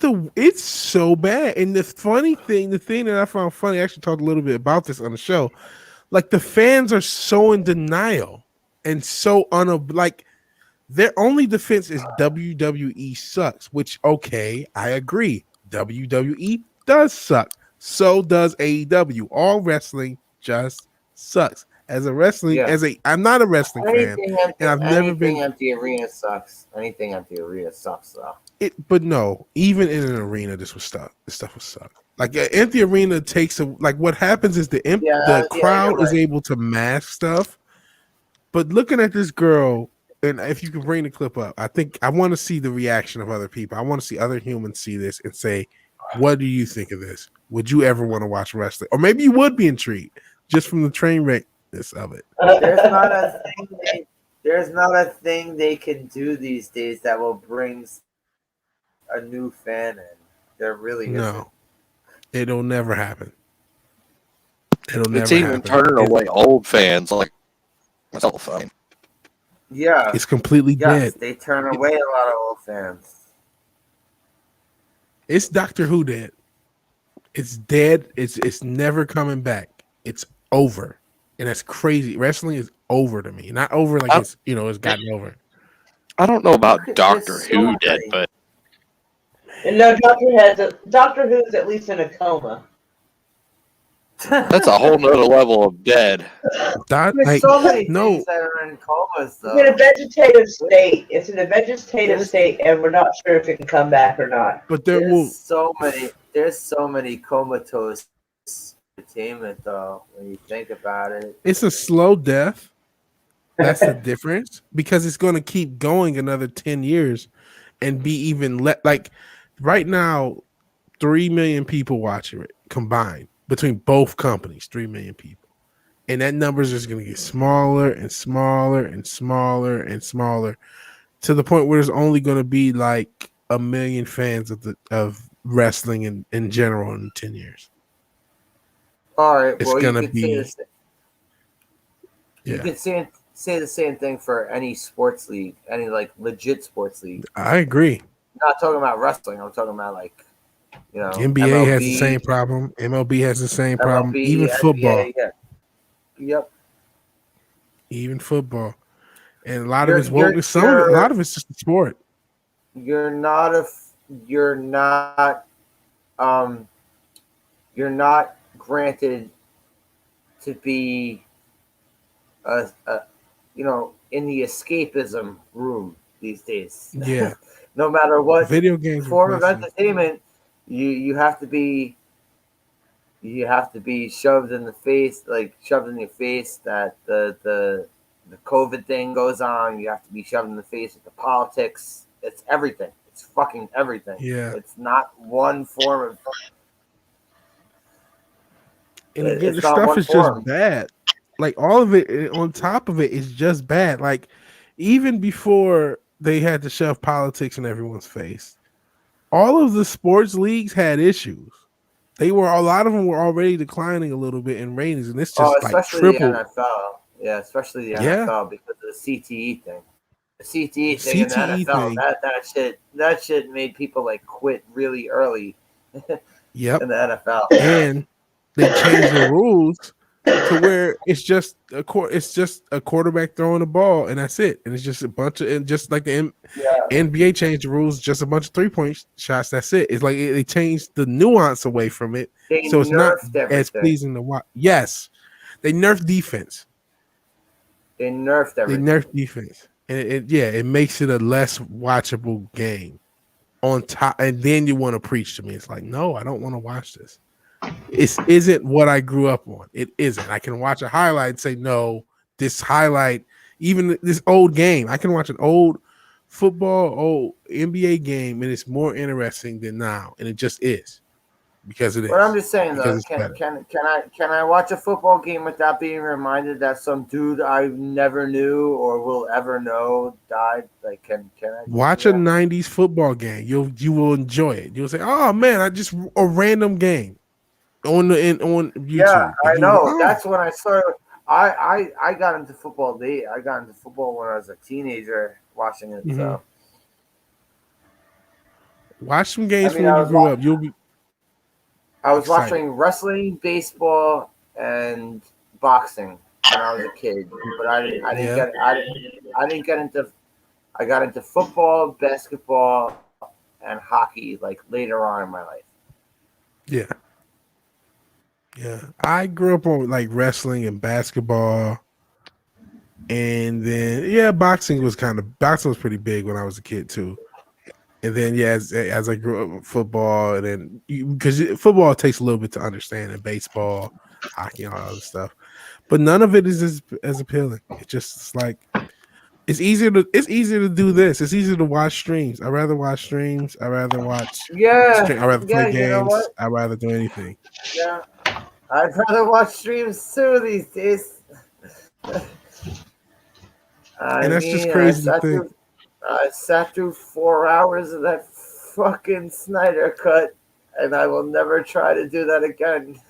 so bad. And the thing that I found funny, I actually talked a little bit about this on the show. Like the fans are so in denial and so like their only defense is WWE sucks, which okay, I agree. WWE does suck. So does AEW. All wrestling just sucks. I'm not a wrestling fan. And I've never been. Anything empty arena sucks. Anything empty arena sucks though. But no, even in an arena, this stuff was suck. Like empty arena takes what happens is the crowd is able to mask stuff. But looking at this girl, and if you can bring the clip up, I want to see the reaction of other people. I want to see other humans see this and say, "What do you think of this? Would you ever want to watch wrestling? Or maybe you would be intrigued just from the train wreckness of it." There's not a thing they can do these days that will bring a new fan in. There really isn't. No, it'll never happen. It's even turning away old fans like myself. Yeah, it's completely dead. They turn away a lot of old fans. It's Doctor Who dead. It's dead. It's never coming back. It's over, and that's crazy. Wrestling is over to me. Not over like it's gotten over. I don't know about Doctor Who dead, but no, Doctor Who's at least in a coma. that's a whole nother level of dead. There's so many things that are in comas, though. It's in a vegetative state. It's in a vegetative state, and we're not sure if it can come back or not. But there's so many comatose entertainment, though. When you think about it, it's a slow death. That's the difference, because it's going to keep going another 10 years and be even like right now 3 million people watching it combined between both companies, 3 million people. And that number is just going to get smaller and smaller and smaller and smaller to the point where there's only going to be like a million fans of wrestling in general in 10 years. All right. It's Well, you going to could say be this. You yeah. could say the same thing for any sports league, any like legit sports league. I agree. I'm not talking about wrestling. I'm talking about like, NBA has the same problem. MLB has the same problem. Even football. NBA, yeah. Yep. Even football. And a lot of You're it's you're woke. Some of it, a you're lot of it's just a sport. you're not um you're not granted to be a in the escapism room these days. Yeah. No matter what Video games form of replace it. entertainment, you have to be shoved in the face, like shoved in your face that the COVID thing goes on. You have to be shoved in the face with the politics. It's everything. It's fucking everything. Yeah. It's not one form of. And again, It's the not stuff one is form. just bad. Like all of it on top of it is just bad. Like even before they had to shove politics in everyone's face, all of the sports leagues had issues. A lot of them were already declining a little bit in ratings, and it's just like Especially triple. the NFL. Yeah, especially the Yeah. NFL because of the CTE thing. The CTE thing in the CTE NFL. thing. That shit made people like quit really early Yep. in the NFL. And they changed the rules to where it's just a quarterback throwing the ball, and that's it. And it's just a bunch of, and just like the NBA changed the rules, just a bunch of 3-point shots. That's it. It's like they changed the nuance away from it, so it's not as pleasing to watch. Yes, they nerfed defense. They nerfed everything. They nerfed defense, and it makes it a less watchable game. On top, and then you want to preach to me. It's like, no, I don't want to watch this. It isn't what I grew up on. It isn't. I can watch a highlight and say, no, this highlight, even this old game, I can watch an old old NBA game, and it's more interesting than now. And it just is. Because it is. But I'm just saying though, Because can I watch a football game without being reminded that some dude I never knew or will ever know died? Like, can I watch a 90s football game? You will enjoy it. You'll say, oh man, a random game on YouTube. Yeah, I know. Oh. That's when I started. I got into football late. I got into football when I was a teenager, watching it. Mhm. So watch some games from when you grew up. You'll be. I was excited. watching wrestling, baseball, and boxing when I was a kid. But I didn't get into. I got into football, basketball, and hockey like later on in my life. Yeah. Yeah. I grew up on like wrestling and basketball. And then boxing was pretty big when I was a kid too. And then as I grew up with football, and then because football takes a little bit to understand, and baseball, hockey, and all that other stuff. But none of it is as appealing. It's like it's easier to do this. It's easier to watch streams. I'd rather watch streams. I'd rather watch I'd rather play games. You know what? I'd rather do anything. Yeah. I'd rather watch streams too these days. And that's just crazy to think. I sat through 4 hours of that fucking Snyder cut, and I will never try to do that again.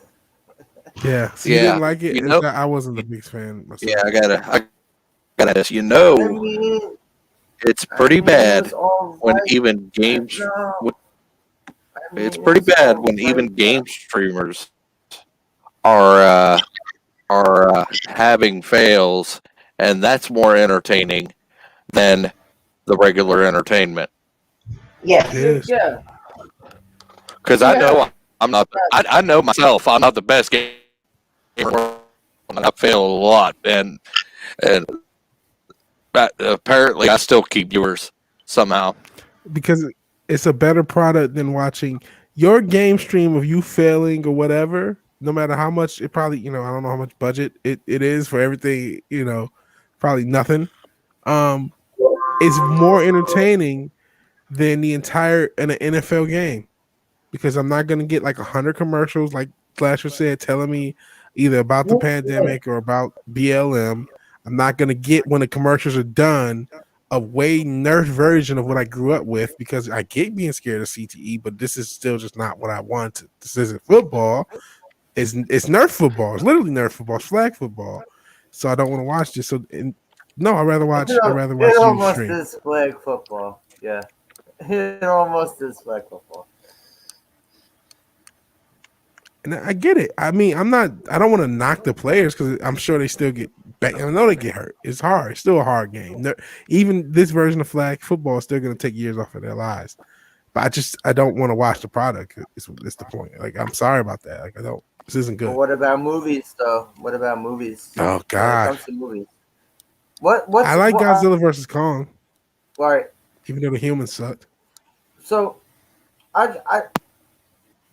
Yeah, so you didn't like it. I wasn't the biggest fan myself. Yeah, I gotta. It's pretty bad when even games. It's pretty bad when even game streamers are having fails, and that's more entertaining than the regular entertainment. Yes. Yeah. Because I know I'm not. I know myself. I'm not the best gamer. I fail a lot, and apparently I still keep viewers somehow. Because it's a better product than watching your game stream of you failing or whatever. No matter how much it probably, I don't know how much budget it is for everything, probably nothing. Is more entertaining than the entire in an NFL game because I'm not gonna get like 100 commercials like Flasher said telling me either about the pandemic or about BLM. I'm not gonna get when the commercials are done a way nerf version of what I grew up with because I get being scared of CTE, but this is still just not what I want. This isn't football. It's Nerf football. It's literally Nerf football. It's flag football. So I don't want to watch this. So no, I'd rather watch. I'd rather watch It you almost stream. is flag football. Yeah, it almost is flag football. And I get it. I mean, I don't want to knock the players because I'm sure they still get back. I know they get hurt. It's hard. It's still a hard game. Even this version of flag football is still going to take years off of their lives. But I don't want to watch the product. It's the point. Like, I'm sorry about that. Like, I don't. This isn't good. But what about movies, though? What about movies? Oh When it God, comes to movies, what's I like Godzilla versus Kong, all right. even though the humans sucked. So, I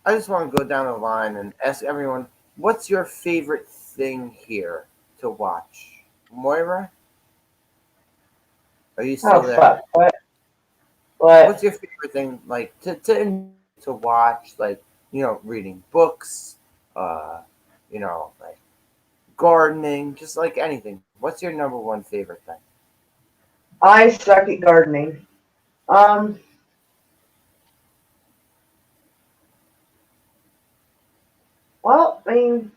just want to go down the line and ask everyone, what's your favorite thing here to watch? Moira, are you still there? Fuck. What? What's your favorite thing, like to watch? Like, reading books, like gardening, just like anything. What's your number one favorite thing? I suck at gardening. Well, I mean,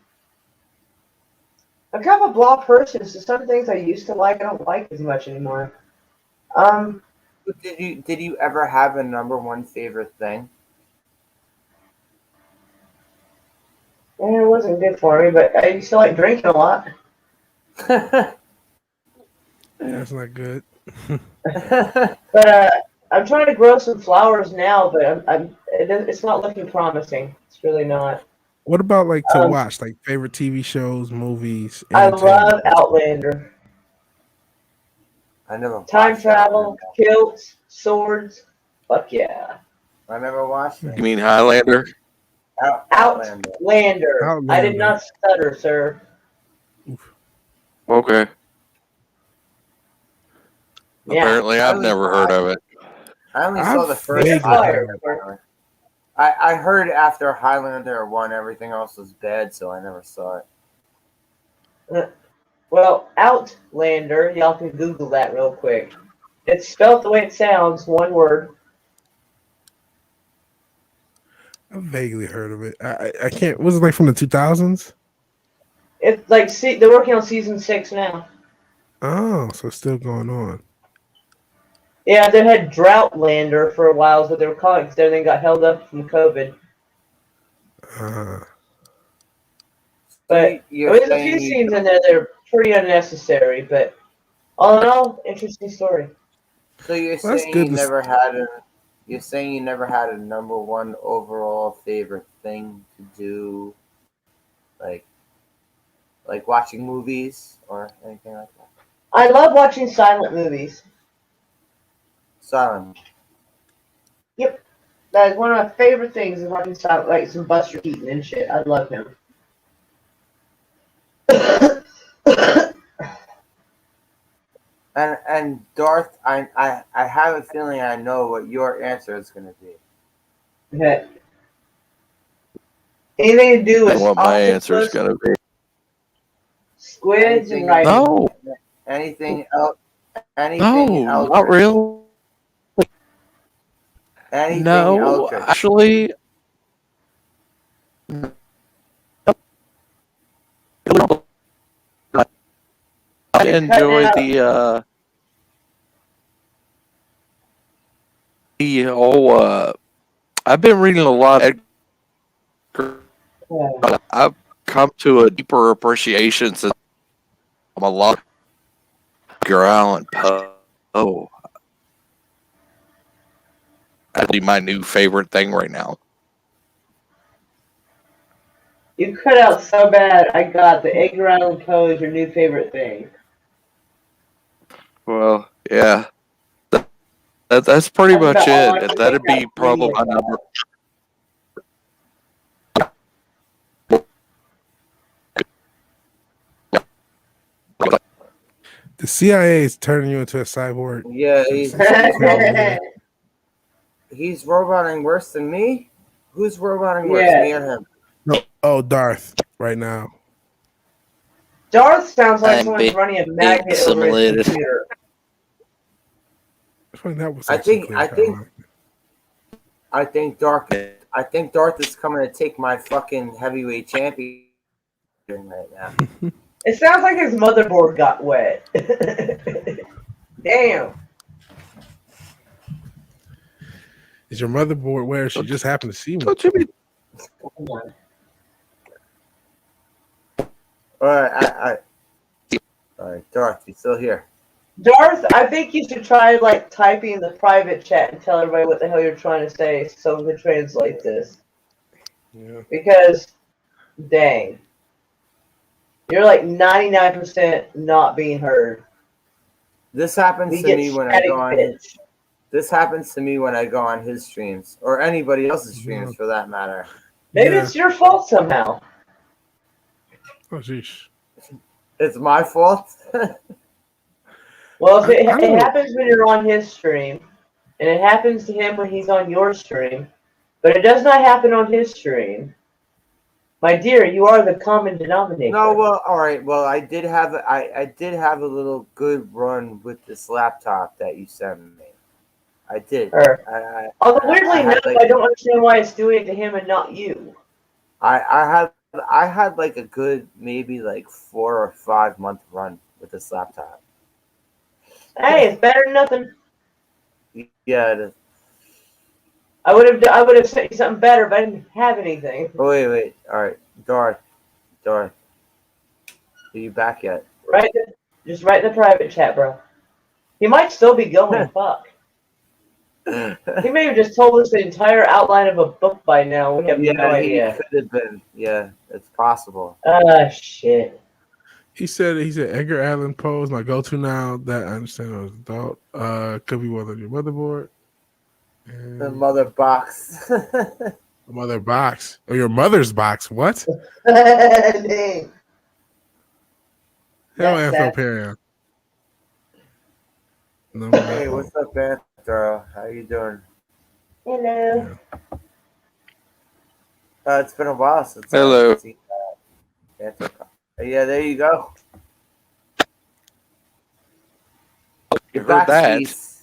I'm kind of a blah person, so some things I used to like, I don't like as much anymore. Did you ever have a number one favorite thing? And it wasn't good for me, but I used to like drinking a lot. That's not good. But I'm trying to grow some flowers now, but it's not looking promising. It's really not. What about like to watch, like favorite TV shows, movies? I love Outlander. I never Time travel, kilts, swords. Fuck yeah. I never watched it. You mean Highlander? Outlander. I did not stutter, sir. Okay. Yeah. Apparently, I've never heard of it. I only saw the first Highlander. I heard after Highlander 1, everything else was bad, so I never saw it. Well, Outlander, y'all can Google that real quick. It's spelled the way it sounds, one word. I vaguely heard of it. I can't. Was it like from the 2000s? It's like they're working on season 6 now. Oh, so it's still going on. Yeah, they had Droughtlander for a while, but they were calling it because everything got held up from COVID. But there's a few scenes in there that are pretty unnecessary, but all in all, interesting story. So you're saying you never had a number one overall favorite thing to do, like watching movies or anything like that? I love watching silent movies. Silent. Yep. That is one of my favorite things is watching silent, like some Buster Keaton and shit. I love him. And Darth, I have a feeling I know what your answer is going to be. Okay. Anything to do with what my answer is going to be. Squids and writing. No. Anything else? No, not real. Anything no, Eldritch? Actually, I enjoy the whole. I've been reading a lot of Edgar. Yeah. I've come to a deeper appreciation since I'm a lot of Edgar Allan Poe. That'd be my new favorite thing right now. You cut out so bad. I got the Edgar Allan Poe is your new favorite thing. Well, yeah. That's pretty much it. That'd be probably my number. The CIA is turning you into a cyborg. Yeah, Yeah. he's roboting worse than me. Who's roboting worse, Yeah. me or him? No, oh, Darth, right now. Darth sounds like I'm someone's running a magnet over his assimilated. computer. I think that was I actually think clear. I think Darth is coming to take my fucking heavyweight champion right now. It sounds like his motherboard got wet. Damn. Is your motherboard where she just happened to see me? Don't you be All right, Darth, you still here? Darth, I think you should try like typing in the private chat and tell everybody what the hell you're trying to say so we can translate this. Yeah. Because, dang. You're like 99% not being heard. This happens We to get me when I static go on. pitch. This happens to me when I go on his streams or anybody else's streams for that matter. Maybe Yeah. it's your fault somehow. Oh, jeez. It's my fault. Well, if it I don't- happens when you're on his stream, and it happens to him when he's on your stream, but it does not happen on his stream, my dear, you are the common denominator. No, well, all right. Well, I did have a little good run with this laptop that you sent me. I did. Although weirdly enough, like, I don't understand why it's doing it to him and not you. I had like a good maybe like 4 or 5 month run with this laptop. Hey, it's better than nothing. Yeah. It is. I would have sent you something better, but I didn't have anything. Oh, wait. All right, Darth. Are you back yet? Just write in the private chat, bro. He might still be going. Fuck. He may have just told us the entire outline of a book by now. We have no idea. He could have been. Yeah, it's possible. Shit. He said Edgar Allan Poe is my go-to now that I understand I was an adult. Could be one on your motherboard. And The mother box. the mother box. Or your mother's box. What? Dang. Hell, That's Anthroparian. No, Hey, what's up, Anthro? How you doing? Hello. It's been a while since Hello. I've seen Anthro. Yeah, there you go. You You're heard back, that? Cease.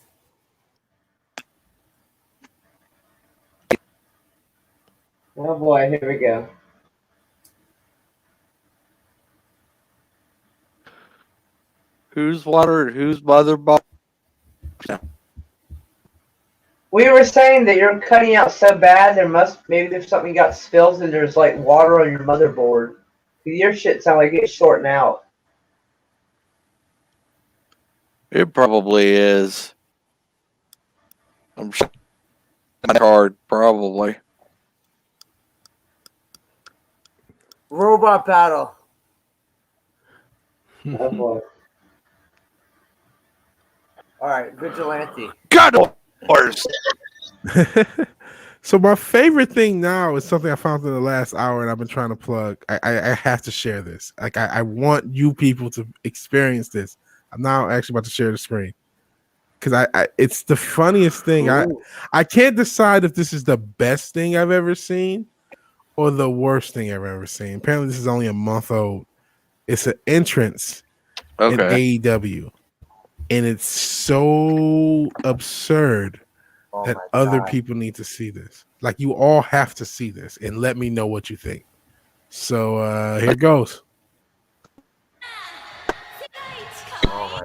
Oh boy, here we go. Who's water and who's mother box? We were saying that you're cutting out so bad. Maybe there's something got spills and there's like water on your motherboard. Your shit sound like it's shorting out. It probably is. I'm sure. Hard, probably. Robot battle. Oh boy. All right, vigilante. God horse. So my favorite thing now is something I found in the last hour, and I've been trying to plug. I have to share this. Like I want you people to experience this. I'm now actually about to share the screen because it's the funniest thing. I can't decide if this is the best thing I've ever seen or the worst thing I've ever seen. Apparently, this is only a month old. It's an entrance in AEW, and it's so absurd that other people need to see this. Like, you all have to see this and let me know what you think. So here goes. Oh my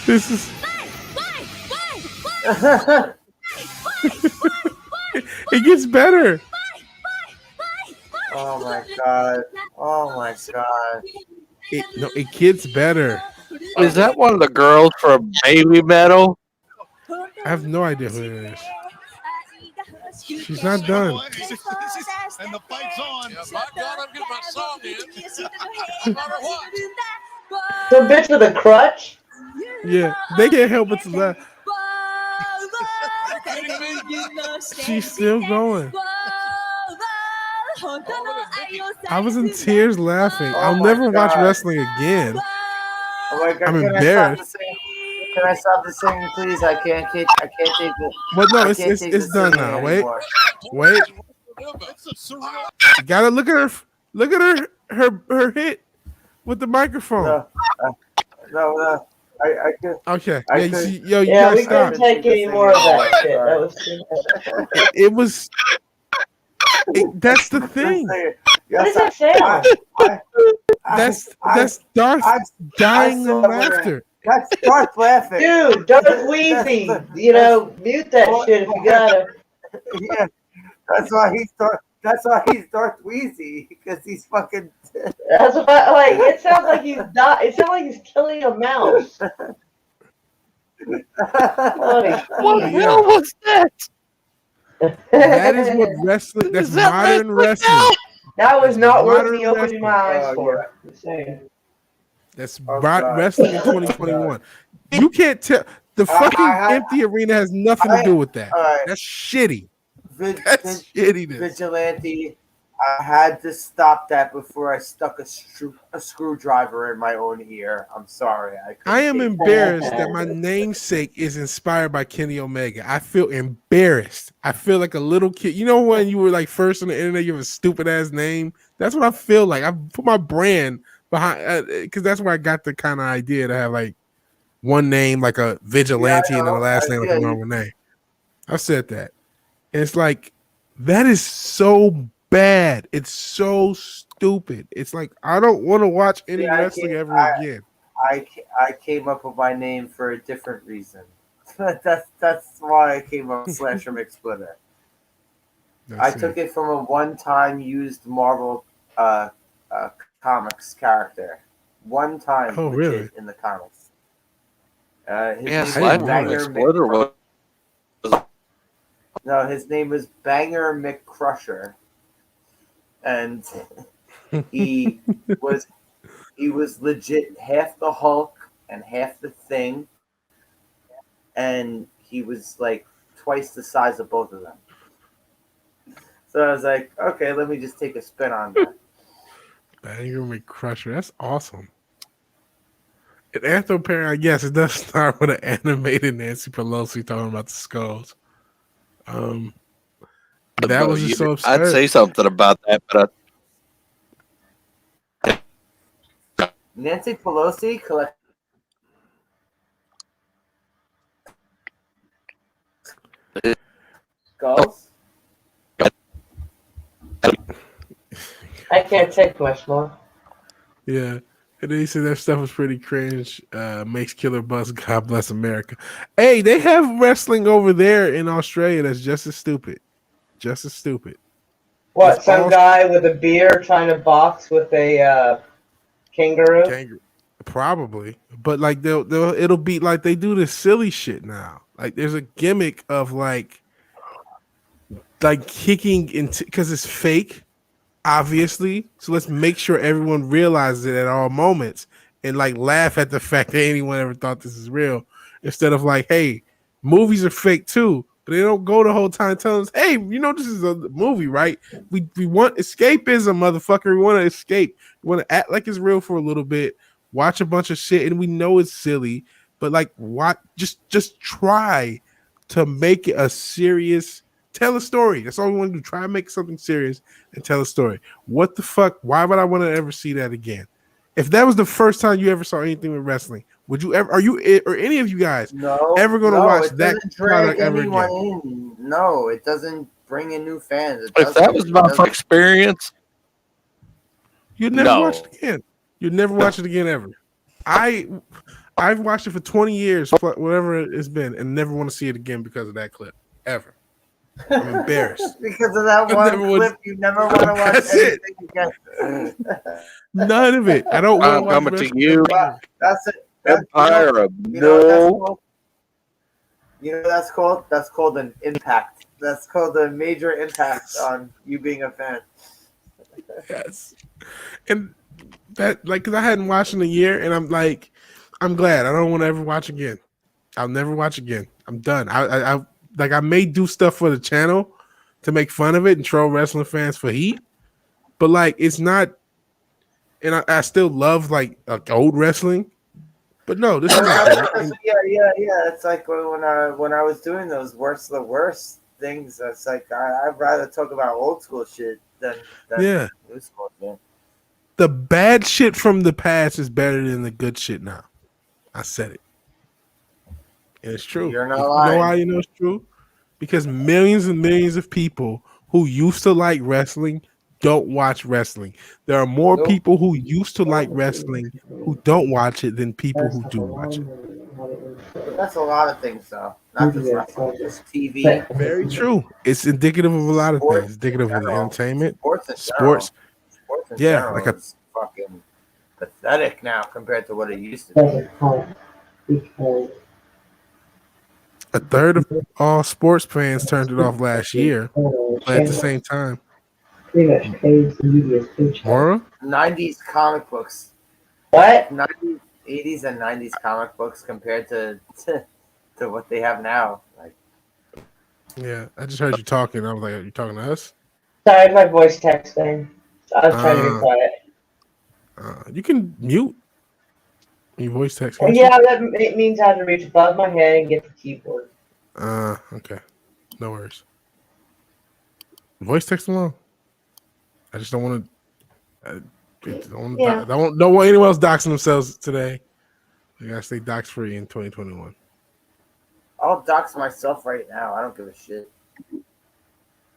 This is it gets better. Oh my god. Oh my god. It gets better. Is that one of the girls from Baby Metal? I have no idea who it is. She's not done. And the fight's on. Yeah, by God, I'm getting my song in. No matter what. Some bitch with a crutch? Yeah, they can't help but to laugh. Are you kidding me? She's still going. I was in tears laughing. Oh I'll my never watch God. wrestling again. Oh my God, I'm can embarrassed. I stop the singing? Can I stop the singing, please? I can't take it. But no, I it's can't take it's the done singing now. anymore. Wait. You gotta look at her hit with the microphone. No. I could. Okay. I Yeah, you could- see, yo, you Yeah, gotta we stop. couldn't take any more of that shit. That was It was. That's the thing. What does that sound? That's Darth dying saw in it when laughter. That's Darth laughing. Dude, Darth Wheezy. Mute that shit if you gotta. Yeah, that's why he's Darth Wheezy, because he's fucking. That's what it sounds like he's it sounds like he's killing a mouse. Holy What the Yeah. hell was that? That is what wrestling. That's Is that modern Leslie wrestling. That was not worth Modern me opening my eyes wrestling. for. Just saying. That's Oh, God. wrestling in 2021. You can't tell. The fucking empty arena has nothing to do with that. That's shitty. That's shittiness. Vigilante. I had to stop that before I stuck a screwdriver in my own ear. I'm sorry. I am embarrassed that my namesake is inspired by Kenny Omega. I feel embarrassed. I feel like a little kid. You know when you were like first on the internet, you have a stupid ass name? That's what I feel like. I put my brand behind because that's where I got the kind of idea to have like one name like a vigilante and then the last name like a normal name. I've said that. And it's like that is so bad. It's so stupid. It's like I don't want to watch any wrestling ever again. I came up with my name for a different reason. that's why I came up with Slasher McSplitter. I took it from a one-time used Marvel comics character. One time really? in the comics. His name was Banger McCrusher. And he was legit half the Hulk and half the Thing, and he was like twice the size of both of them. So I was like, okay, let me just take a spin on that. Banger McCrusher, that's awesome. And Anthroparian, yes, it does start with an animated Nancy Pelosi talking about the skulls. That was just so absurd. I'd say something about that, but Nancy Pelosi collect skulls. I can't take much more. Yeah. And then he said that stuff was pretty cringe. Makes Killer Buzz, God bless America. Hey, they have wrestling over there in Australia that's just as stupid. Just as stupid. What, some guy with a beer trying to box with a kangaroo? Probably. But like it'll be like they do this silly shit now. Like there's a gimmick of like kicking into because it's fake, obviously. So let's make sure everyone realizes it at all moments and like laugh at the fact that anyone ever thought this is real. Instead of like, hey, movies are fake too. But they don't go the whole time telling us, hey, you know this is a movie, right? We want escapism, motherfucker. We want to escape. We want to act like it's real for a little bit, watch a bunch of shit, and we know it's silly. But like, what? Just try to make it a serious. Tell a story. That's all we want to do. Try to make something serious and tell a story. What the fuck? Why would I want to ever see that again? If that was the first time you ever saw anything with wrestling, would you ever? Are you or any of you guys ever going to watch that product ever again? No, it doesn't bring in new fans. If that was my first experience, you'd never watch it again. You'd never watch it again ever. I've watched it for 20 years, whatever it's been, and never want to see it again because of that clip ever. I'm embarrassed. Because of that one clip, you never want to watch anything again. None of it. I don't want to watch coming to you. That's it. Empire of no. You know what that's called? That's called an impact. That's called a major impact on you being a fan. Yes. And that, like, because I hadn't watched in a year, and I'm like, I'm glad. I don't want to ever watch again. I'll never watch again. I'm done. I may do stuff for the channel to make fun of it and troll wrestling fans for heat, but like it's not. And I still love like old wrestling, but no, this is not that. And Yeah. It's like when I was doing those worst the worst things. It's like I'd rather talk about old school shit than yeah, new school shit. the bad shit from the past is better than the good shit now. I said it, and it's true. You're not You know lying. why you know it's true? Because millions and millions of people who used to like wrestling don't watch wrestling. There are more Nope. people who used to like wrestling who don't watch it than people who do watch it. But that's a lot of things, though. Not just wrestling, just TV, Very true. It's indicative of a lot of things. sports It's in indicative of the general. entertainment, Sports in sports. general. Sports in Yeah, like general is fucking pathetic now compared to what it used to be. a third of all sports fans turned it off last year, but at the same time, Mora, 90s comic books. What? 90s, 80s, and 90s comic books compared to what they have now. Like, yeah, I just heard you talking. I was like, "Are you talking to us?" Sorry, my voice texting. I was trying to be quiet. You can mute your voice text. Can't Yeah, that it means I have to reach above my head and get the keyboard. Okay, no worries. Voice text alone. I just don't want to. I don't want anyone else doxing themselves today. I gotta stay dox free in 2021. I'll dox myself right now. I don't give a shit.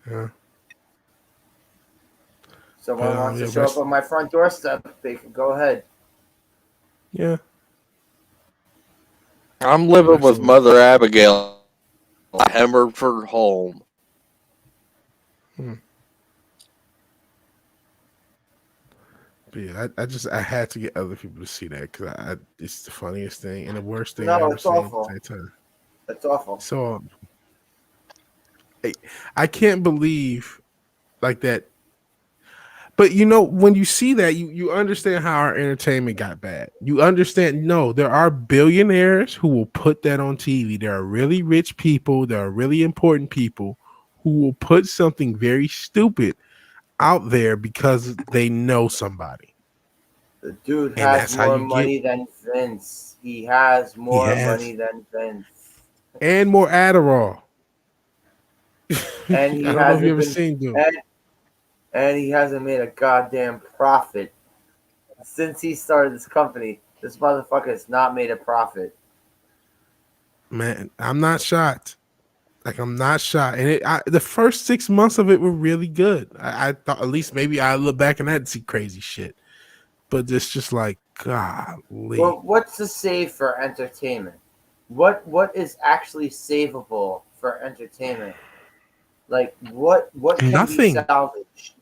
Yeah. Someone wants to show up on my front doorstep, they can go ahead. Yeah. I'm living with Mother Abigail. Hammered for home. But yeah, I had to get other people to see that because it's the funniest thing and the worst thing No, I've ever it's seen awful. at the same time. That's awful. So I can't believe like that. But you know, when you see that, you understand how our entertainment got bad. You understand, no, there are billionaires who will put that on TV. There are really rich people, there are really important people who will put something very stupid out there because they know somebody. The dude has more money than Vince. He has more money than Vince. And more Adderall. And he I don't know if you ever seen dude. And he hasn't made a goddamn profit since he started this company. This motherfucker has not made a profit. Man, I'm not shocked. Like, I'm not shocked. And the first 6 months of it were really good. I thought at least maybe I look back and I'd see crazy shit. But it's just like, golly. Well, what's to save for entertainment? What is actually savable for entertainment? Like, what can Nothing. be salvaged?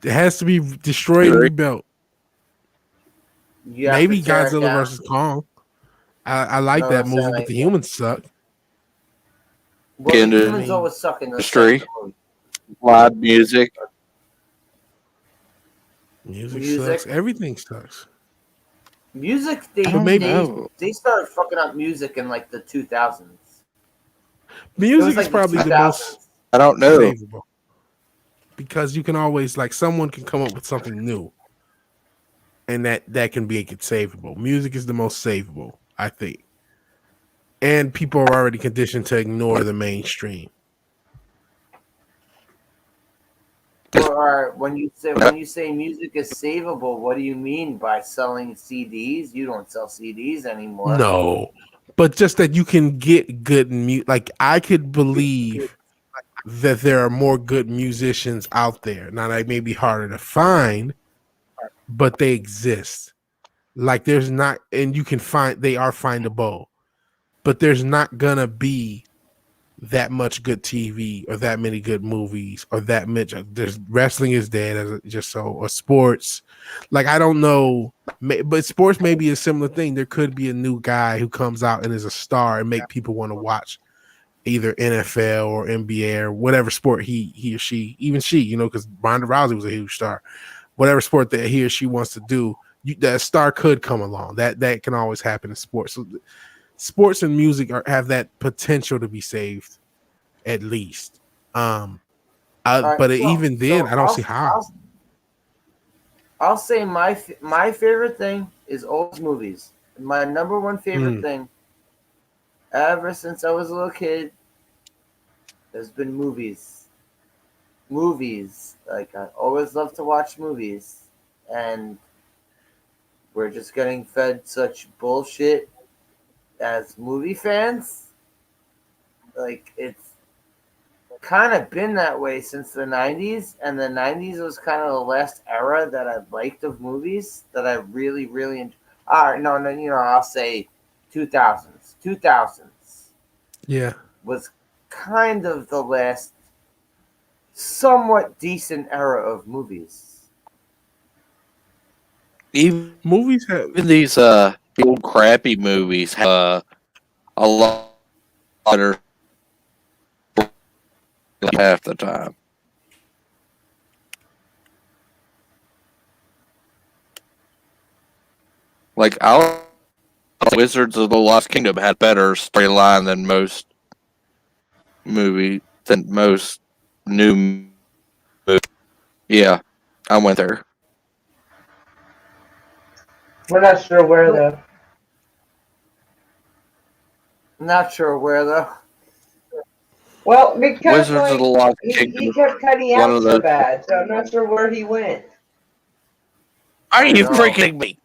It has to be destroyed and rebuilt. Maybe Godzilla versus Kong. I like that movie, but the humans suck. Well, the humans always suck in the industry. Live music. Music sucks. Everything sucks. Music, they started fucking up music in like the 2000s. Music is probably the most. I don't know. Savable. Because you can always, like, someone can come up with something new, and that can be savable. Music is the most savable, I think. And people are already conditioned to ignore the mainstream. Well, all right, when you say music is savable, what do you mean by selling CDs? You don't sell CDs anymore. No, but just that you can get good music. Like, I could believe that there are more good musicians out there. Now, they may be harder to find, but they exist. Like, there's not, and you can find, they are findable, but there's not gonna be that much good TV or that many good movies or that much. There's wrestling is dead, or sports. Like, I don't know, but sports may be a similar thing. There could be a new guy who comes out and is a star and make people want to watch either NFL or NBA or whatever sport he or she, even she, because Ronda Rousey was a huge star. Whatever sport that he or she wants to do, that star could come along. That can always happen in sports. So sports and music have that potential to be saved, at least. But even then, I don't see how. I'll say my favorite thing is old movies. My number one favorite thing ever since I was a little kid has been movies. Movies. Like I always love to watch movies, and we're just getting fed such bullshit as movie fans. Like it's kind of been that way since the 90s, and the 90s was kind of the last era that I liked of movies that I really really all right, no, I'll say 2000s Yeah. was kind of the last somewhat decent era of movies. Even Movies have these old crappy movies have a lot better half the time. Like I'll Wizards of the Lost Kingdom had better storyline than most new movies. Yeah, I went there. We're not sure where though. Not sure where though. Well, because Wizards of the Lost he Kingdom, kept cutting one out of so those. bad, so I'm not sure where he went. Are I you know. freaking me?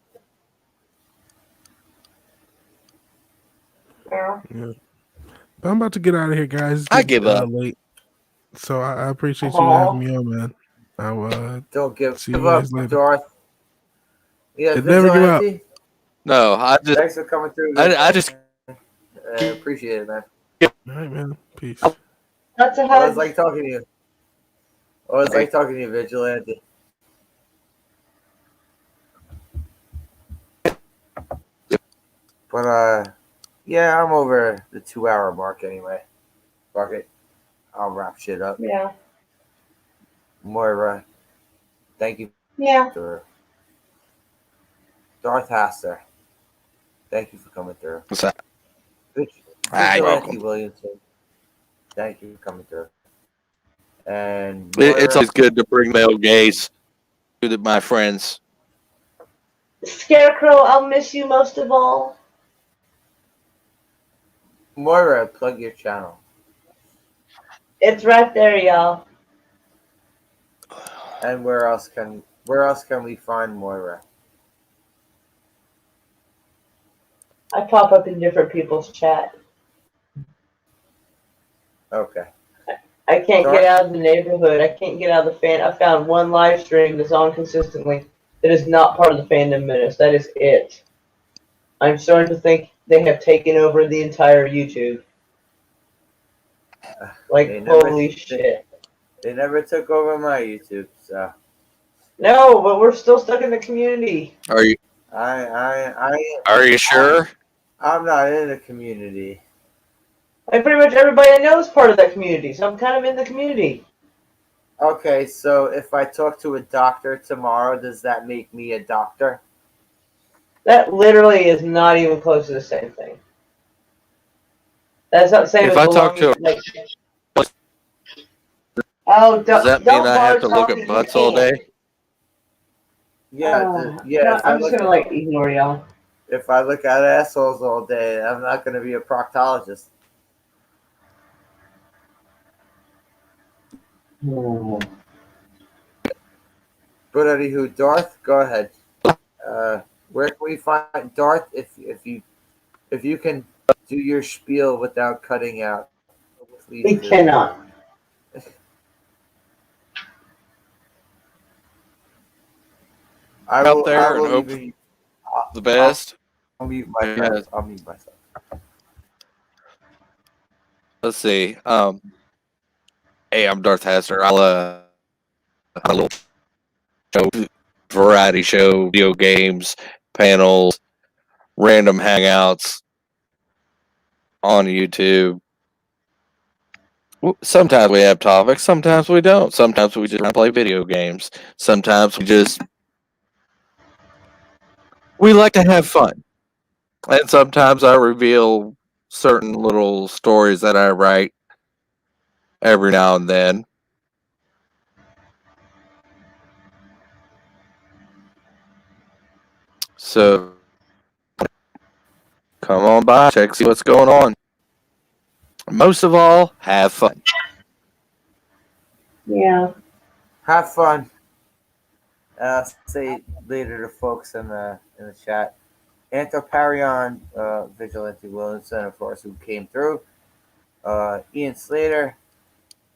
Yeah. yeah. But I'm about to get out of here, guys. It's I getting give up. late. So I appreciate you Aw. having me on, man. I'll Don't give see you up, guys later. Darth. Yeah, It never give up. Vigilante. No, Thanks for coming through. I just I appreciate it, man. All right, man. Peace. That's a Always hug. like talking to you. Always like talking to you, Vigilante. But yeah, I'm over the 2 hour mark anyway. Fuck it. I'll wrap shit up. Yeah. Moira, thank you Yeah. for Darth Haster. Thank you for coming through. what's that? Vig- Ah, you're Vigilante welcome. Williamson, thank you for coming through. And It's Moira, always good to bring male gaze to my friends. Scarecrow, I'll miss you most of all. Moira, plug your channel. It's right there, y'all. And where else can we find Moira? I pop up in different people's chat. Okay. I can't Dark? get out of the neighborhood. I can't get out of the fan. I found one live stream that's on consistently that is not part of the fandom menace. That is it. I'm starting to think they have taken over the entire YouTube. Like, They never- holy shit. They never took over my YouTube, so No, but we're still stuck in the community. Are you Are you sure? I'm not in the community. Like, pretty much everybody I know is part of that community, so I'm kind of in the community. Okay, so if I talk to a doctor tomorrow, does that make me a doctor? That literally is not even close to the same thing. That's not the same If as I talk belonging to like, oh, Does that mean don't I have to bother look talking, at you butts all can't. day? Yeah, yeah. No, If I I'm just look gonna like ignore y'all. if I look at assholes all day, I'm not gonna be a proctologist. But anywho, Darth, go ahead. Where can we find Darth? If you can do your spiel without cutting out, please We do. cannot. I Out will. there I and will hope even. the best. I'll mute myself. I'll mute myself. Let's see. Hey, I'm Darth Hasser. I'll a little show, variety show, video games, panels, random hangouts on YouTube. Sometimes we have topics, sometimes we don't. Sometimes we just play video games. Sometimes we like to have fun. And sometimes I reveal certain little stories that I write every now and then. So come on by, check, see what's going on. Most of all, have fun. Yeah. Have fun. Say later to folks in the chat. Anthroparion, Vigilante Williamson, of course, who came through. Ian Slater,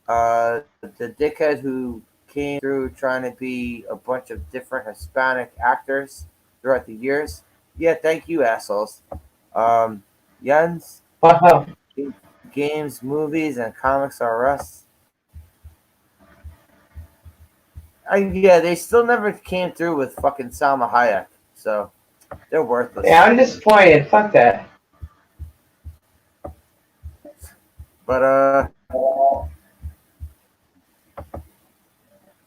the dickhead who came through trying to be a bunch of different Hispanic actors throughout the years. Yeah, thank you, assholes. Jens, Wow. games, movies, and comics are us. Yeah, they still never came through with fucking Salma Hayek, so they're worthless. Yeah, I'm disappointed. Fuck that. But I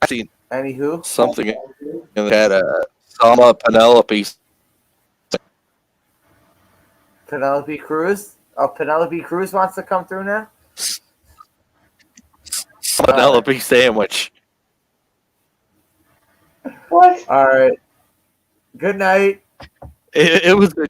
seen anywho, something in the chat. Sama Penelope. Penelope Cruz. Oh, Penelope Cruz wants to come through now. Penelope sandwich. What? All right. Good night. It was good